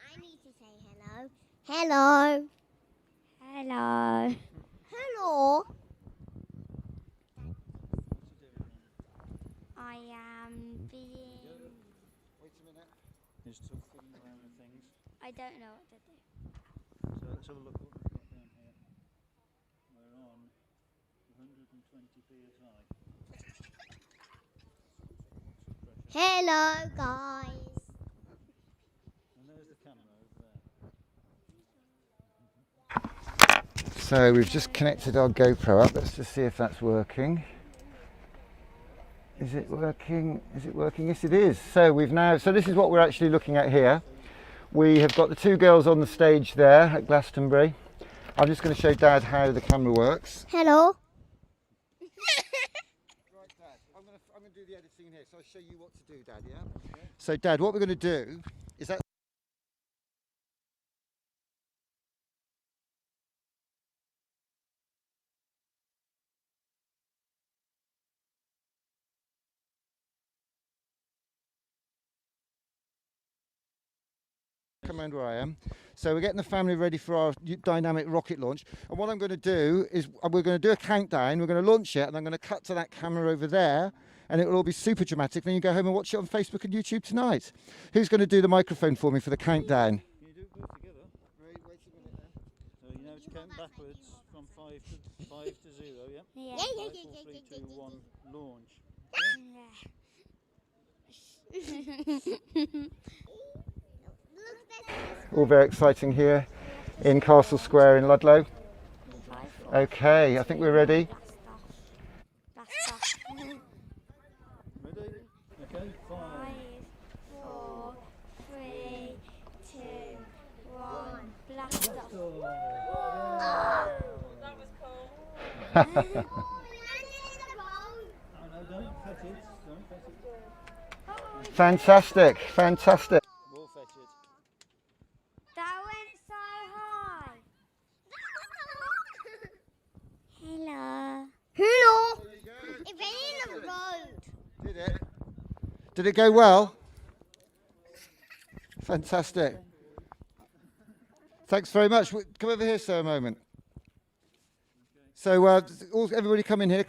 I need to say hello. Hello. Hello. Hello. I am being... Wait a minute. He's still fiddling around with things. I don't know what to do. So let's have a look what we've got down here. We're on 120 psi. Hello, guys. And there's the camera over there. So we've just connected our GoPro up. Let's just see if that's working. Is it working? Is it working? Yes, it is. So this is what we're actually looking at here. We have got the two girls on the stage there at Glastonbury. I'm just going to show Dad how the camera works. Hello. Right, Dad. I'm going to do the editing here, so I'll show you what to do, Dad, yeah? Okay. So, Dad, what we're going to do is that... Come around where I am. So we're getting the family ready for our dynamic rocket launch. And what I'm going to do is we're going to do a countdown. We're going to launch it, and I'm going to cut to that camera over there, and it will all be super dramatic. Then you go home and watch it on Facebook and YouTube tonight. Who's going to do the microphone for me for the countdown? Can you do it both together? Wait a minute then. So you know to count backwards from 5 to 0, yeah? Yeah. 5, 4, 3, 2, 1, launch. All very exciting here in Castle Square in Ludlow. Okay, I think we're ready. Ready? Okay, 5, 4, 3, 2, 1, blast off. That was cool. Oh no, don't fetch it. Don't fetch it. Fantastic, fantastic. We'll fetch it. That went so high. Hello. Hello. It went in the road. Did it? Did it go well? Fantastic. Thanks very much. Come over here, sir, a moment. So everybody come in here,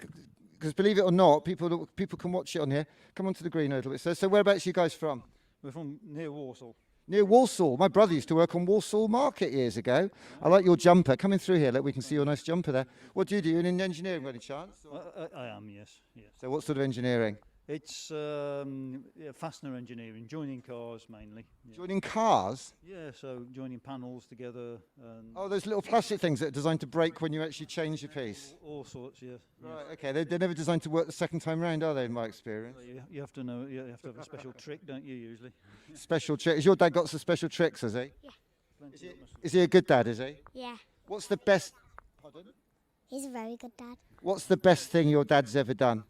because believe it or not, people can watch it on here. Come onto the green a little bit. So whereabouts are you guys from? We're from near Walsall. Near Walsall. My brother used to work on Walsall Market years ago. I like your jumper. Come in through here. Look, we can see your nice jumper there. What do you do? You're in engineering by any chance? I am, yes. So what sort of engineering? It's fastener engineering, joining cars mainly. Yeah. Joining cars? Yeah, so joining panels together. And Oh, those little plastic things that are designed to break when you actually change your piece. all sorts, yeah. Right, okay. They're never designed to work the second time round, are they, in my experience? You have to know, you have to have a special trick, don't you, usually? Special trick. Has your dad got some special tricks, has he? Yeah. Is he a good dad, is he? Yeah. What's the best... Pardon? He's a very good dad. What's the best thing your dad's ever done?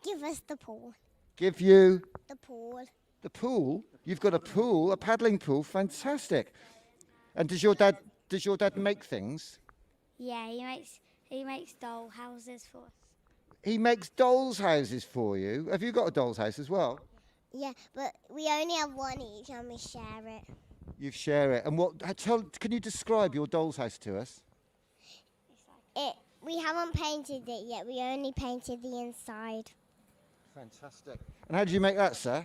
Give us the pool. Give you... The pool. The pool? You've got a pool, a paddling pool. Fantastic. And does your dad make things? Yeah, he makes doll houses for us. He makes dolls' houses for you. Have you got a doll's house as well? Yeah, but we only have one each and we share it. You share it. And can you describe your doll's house to us? We haven't painted it yet. We only painted the inside. Fantastic. And how did you make that, sir?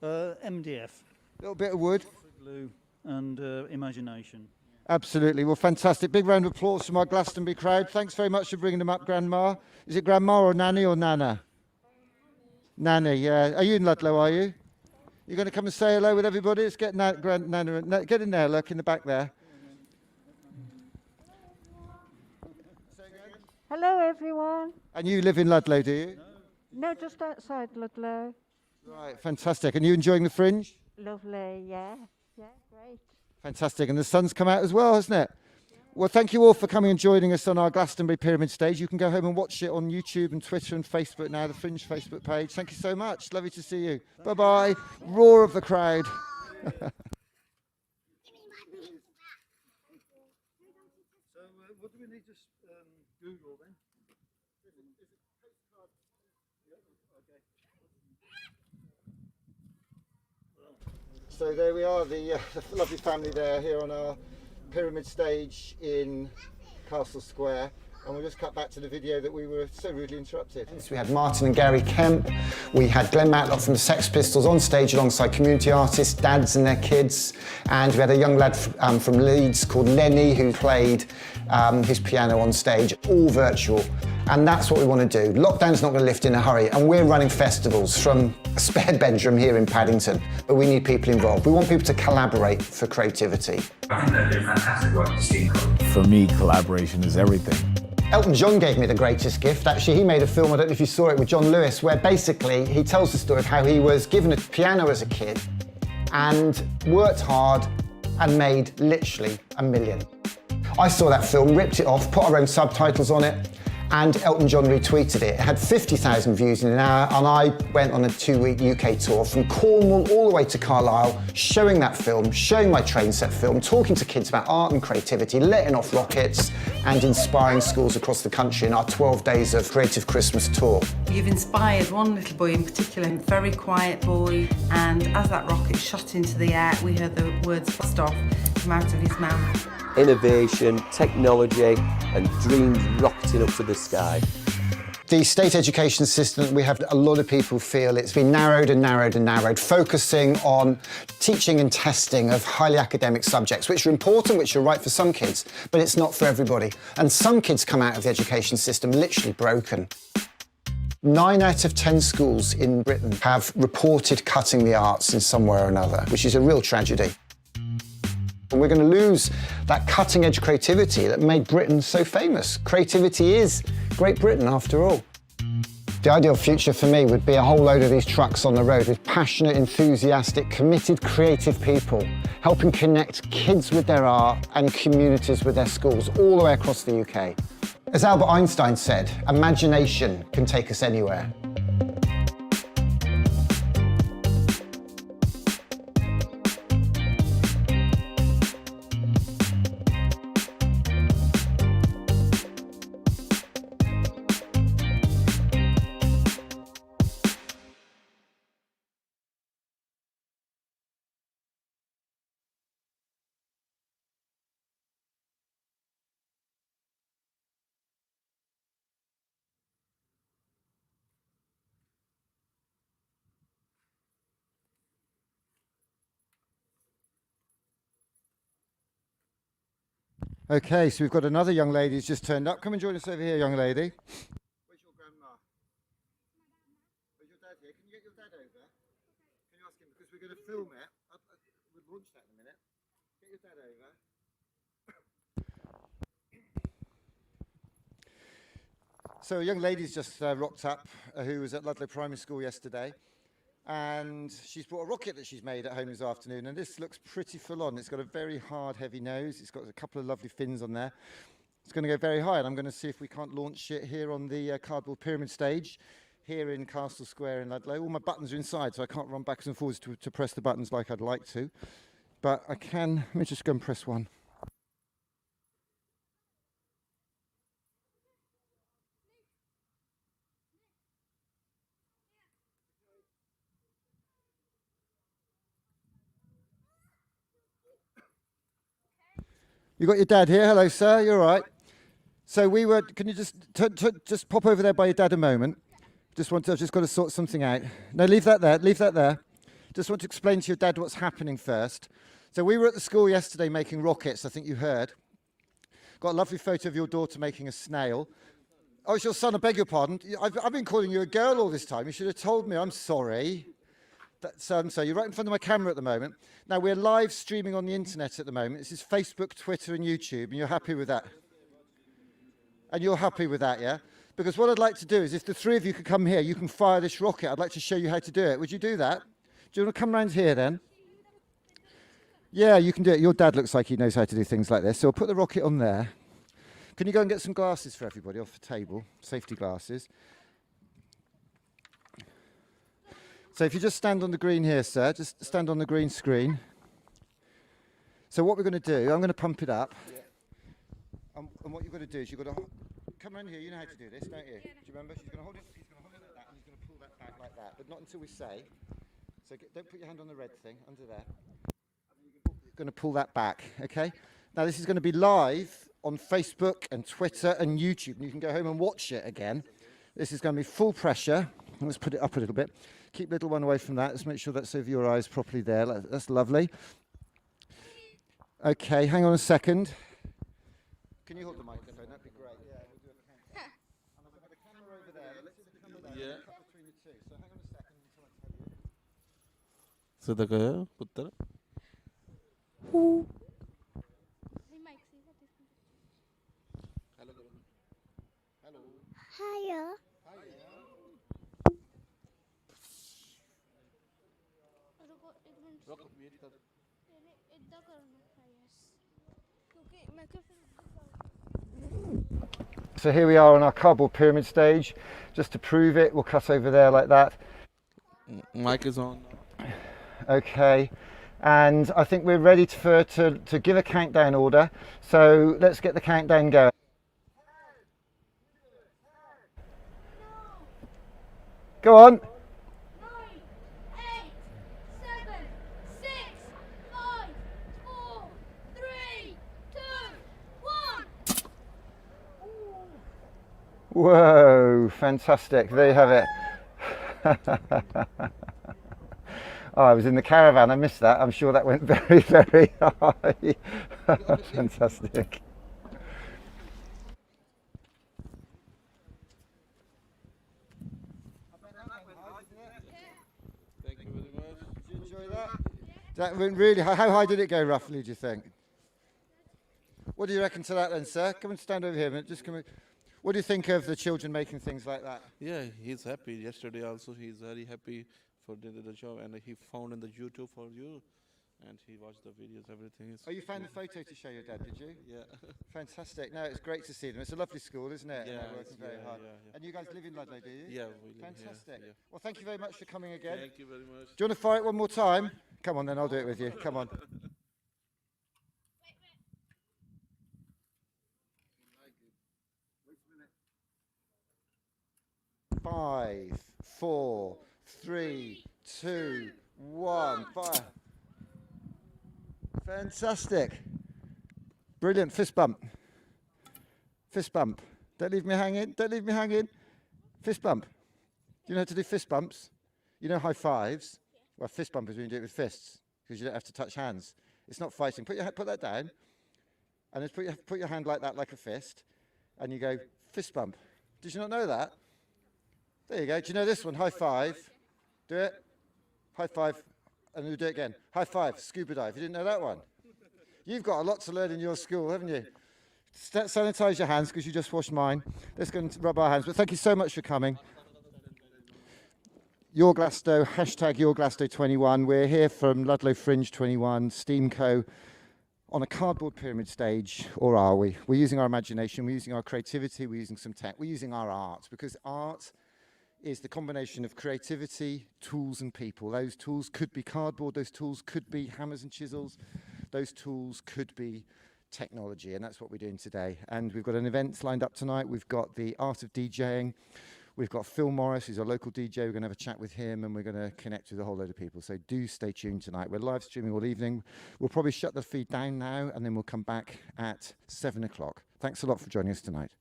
MDF. A little bit of wood. Glue and imagination. Absolutely. Well, fantastic. Big round of applause from our Glastonbury crowd. Thanks very much for bringing them up, Grandma. Is it Grandma or Nanny or Nana? Nanny, yeah. Are you in Ludlow, are you? You're going to come and say hello with everybody? Let's get Nana. Get in there, look, in the back there. Hello, everyone. And you live in Ludlow, do you? No, just outside Ludlow. Right, fantastic. And you enjoying the Fringe? Lovely, yeah. Yeah, great. Fantastic. And the sun's come out as well, hasn't it? Well, thank you all for coming and joining us on our Glastonbury Pyramid stage. You can go home and watch it on YouTube and Twitter and Facebook now, the Fringe Facebook page. Thank you so much. Lovely to see you. Bye-bye. Roar of the crowd. So what do we need to Google then? So there we are, the lovely family there here on our pyramid stage in Castle Square. And we'll just cut back to the video that we were so rudely interrupted. We had Martin and Gary Kemp. We had Glenn Matlock from the Sex Pistols on stage alongside community artists, dads and their kids. And we had a young lad from Leeds called Lenny who played his piano on stage, all virtual. And that's what we want to do. Lockdown's not going to lift in a hurry, and we're running festivals from a spare bedroom here in Paddington, but we need people involved. We want people to collaborate for creativity. I think they're doing fantastic work to Steam. For me, collaboration is everything. Elton John gave me the greatest gift. Actually, he made a film, I don't know if you saw it, with John Lewis, where basically he tells the story of how he was given a piano as a kid and worked hard and made literally $1 million. I saw that film, ripped it off, put our own subtitles on it, and Elton John retweeted it. It had 50,000 views in an hour, and I went on a 2-week UK tour from Cornwall all the way to Carlisle, showing that film, showing my train set film, talking to kids about art and creativity, letting off rockets, and inspiring schools across the country in our 12 days of Creative Christmas tour. You've inspired one little boy in particular, a very quiet boy, and as that rocket shot into the air, we heard the words "blast off" come out of his mouth. Innovation, technology and dreams rocketing up to the sky. The state education system, we have a lot of people feel it's been narrowed and narrowed and narrowed, focusing on teaching and testing of highly academic subjects, which are important, which are right for some kids, but it's not for everybody. And some kids come out of the education system literally broken. 9 out of 10 schools in Britain have reported cutting the arts in some way or another, which is a real tragedy. And we're going to lose that cutting-edge creativity that made Britain so famous. Creativity is Great Britain, after all. The ideal future for me would be a whole load of these trucks on the road with passionate, enthusiastic, committed, creative people, helping connect kids with their art and communities with their schools all the way across the UK. As Albert Einstein said, imagination can take us anywhere. Okay, so we've got another young lady who's just turned up. Come and join us over here, young lady. Where's your grandma? Where's your dad here? Can you get your dad over? Can you ask him? Because we're going to film it. We'll launch that in a minute. Get your dad over. So a young lady's just rocked up who was at Ludlow Primary School yesterday. And she's brought a rocket that she's made at home this afternoon, and this looks pretty full on. It's got a very hard, heavy nose. It's got a couple of lovely fins on there. It's going to go very high, and I'm going to see if we can't launch it here on the cardboard pyramid stage here in Castle Square in Ludlow. All my buttons are inside, so I can't run backwards and forwards to press the buttons like I'd like to. But I can. Let me just go and press one. You got your dad here. Hello, sir. You're all right. So we were. Can you just pop over there by your dad a moment? I've just got to sort something out. No, leave that there. Leave that there. Just want to explain to your dad what's happening first. So we were at the school yesterday making rockets, I think you heard. Got a lovely photo of your daughter making a snail. Oh, it's your son, I beg your pardon. I've been calling you a girl all this time. You should have told me, I'm sorry. So you're right in front of my camera at the moment. Now, we're live streaming on the internet at the moment. This is Facebook, Twitter, and YouTube, and you're happy with that? And you're happy with that, yeah? Because what I'd like to do is, if the three of you could come here, you can fire this rocket. I'd like to show you how to do it. Would you do that? Do you want to come round here, then? Yeah, you can do it. Your dad looks like he knows how to do things like this. So I'll put the rocket on there. Can you go and get some glasses for everybody off the table? Safety glasses. So if you just stand on the green here, sir, just stand on the green screen. So what we're going to do, I'm going to pump it up. And what you've got to do is you've got to come around here. You know how to do this, don't you? Do you remember? She's going to hold it. He's going to hold it like that, and he's going to pull that back like that. But not until we say. So don't put your hand on the red thing under there. You're going to pull that back, okay? Now this is going to be live on Facebook and Twitter and YouTube, and you can go home and watch it again. This is going to be full pressure. Let's put it up a little bit. Keep little one away from that. Let's make sure that's over your eyes properly there. That's lovely. Okay, hang on a second. Can you hold the microphone? That'd be great. Yeah, we'll do a countdown. And I've got the camera over there. Let's do the camera there. Yeah. Cut between the two. So hang on a second until I tell you. Sadaka, putra. Hello. Hello. Hiya. So here we are on our cardboard pyramid stage. Just to prove it, we'll cut over there like that. Mic is on. Okay, and I think we're ready to give a countdown order. So let's get the countdown going. Go on. 9, 8, 7, 6, 5, 4, 3, 2, 1. Whoa, fantastic. There you have it. Oh, I was in the caravan, I missed that. I'm sure that went very, very high. Fantastic. Thank you very much. Did you enjoy that? That went really high. How high did it go roughly, do you think? What do you reckon to that then, sir? Come and stand over here a minute. Just come. What do you think of the children making things like that? Yeah, he's happy. Yesterday also he's very happy for the job, and he found in the YouTube for you, and he watched the videos, everything. Oh, you found the photo to show your dad, did you? Yeah. Fantastic. No, it's great to see them. It's a lovely school, isn't it? Yeah, And they're working very hard. yeah. And you guys live in Ludlow, do you? Yeah, we live here, Fantastic. yeah. Well, thank you very much for coming again. Thank you very much. Do you want to fire it one more time? Come on then, I'll do it with you. Come on. 5, 4, 3, 2, 1. Fire. Fantastic. Brilliant. Fist bump. Fist bump. Don't leave me hanging. Don't leave me hanging. Fist bump. Do you know how to do fist bumps? You know high fives? Well, fist bump is when you do it with fists, because you don't have to touch hands. It's not fighting. Put that down, and then put your hand like that, like a fist, and you go fist bump. Did you not know that? There you go. Do you know this one? High five. Do it. High five, and you do it again. High five. Scuba dive. You didn't know that one? You've got a lot to learn in your school, haven't you? Sanitize your hands, because you just washed mine. Let's go and rub our hands. But thank you so much for coming. Your Glasgow, hashtag Your Glasgow 21. We're here from Ludlow Fringe 21, Steamco, on a cardboard pyramid stage, or are we? We're using our imagination, we're using our creativity, we're using some tech, we're using our art, because art is the combination of creativity, tools and people. Those tools could be cardboard, those tools could be hammers and chisels, those tools could be technology, and that's what we're doing today. And we've got an event lined up tonight. We've got the art of DJing. We've got Phil Morris, who's a local DJ. We're going to have a chat with him, and we're going to connect with a whole load of people. So do stay tuned tonight. We're live streaming all evening. We'll probably shut the feed down now, and then we'll come back at 7 o'clock. Thanks a lot for joining us tonight.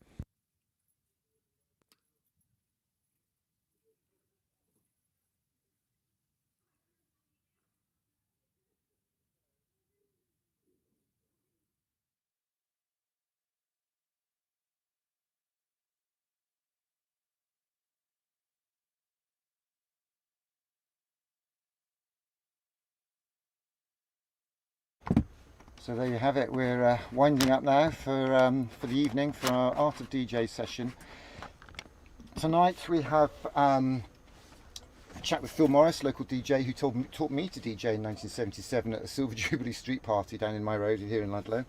So there you have it. We're winding up now for the evening for our Art of DJ session. Tonight we have a chat with Phil Morris, local DJ, who taught me to DJ in 1977 at a Silver Jubilee Street party down in my road here in Ludlow.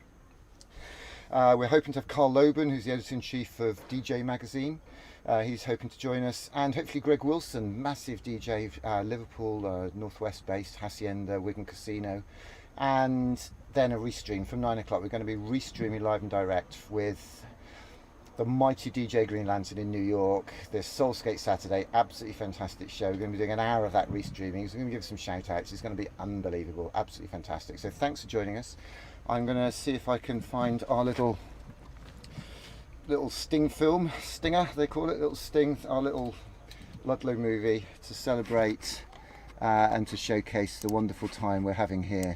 We're hoping to have Carl Loban, who's the editor-in-chief of DJ Magazine. He's hoping to join us, and hopefully Greg Wilson, massive DJ, Liverpool, Northwest based, Hacienda, Wigan Casino. And then a restream from 9 o'clock. We're going to be restreaming live and direct with the mighty DJ Green Lantern in New York. This Soulskate Saturday, absolutely fantastic show. We're going to be doing an hour of that restreaming. So we're going to give some shout outs. It's going to be unbelievable, absolutely fantastic. So thanks for joining us. I'm going to see if I can find our little Sting film, Stinger they call it, little Sting, our little Ludlow movie to celebrate and to showcase the wonderful time we're having here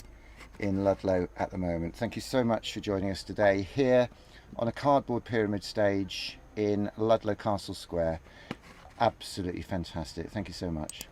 in Ludlow at the moment. Thank you so much for joining us today here on a cardboard pyramid stage in Ludlow Castle Square. Absolutely fantastic. Thank you so much.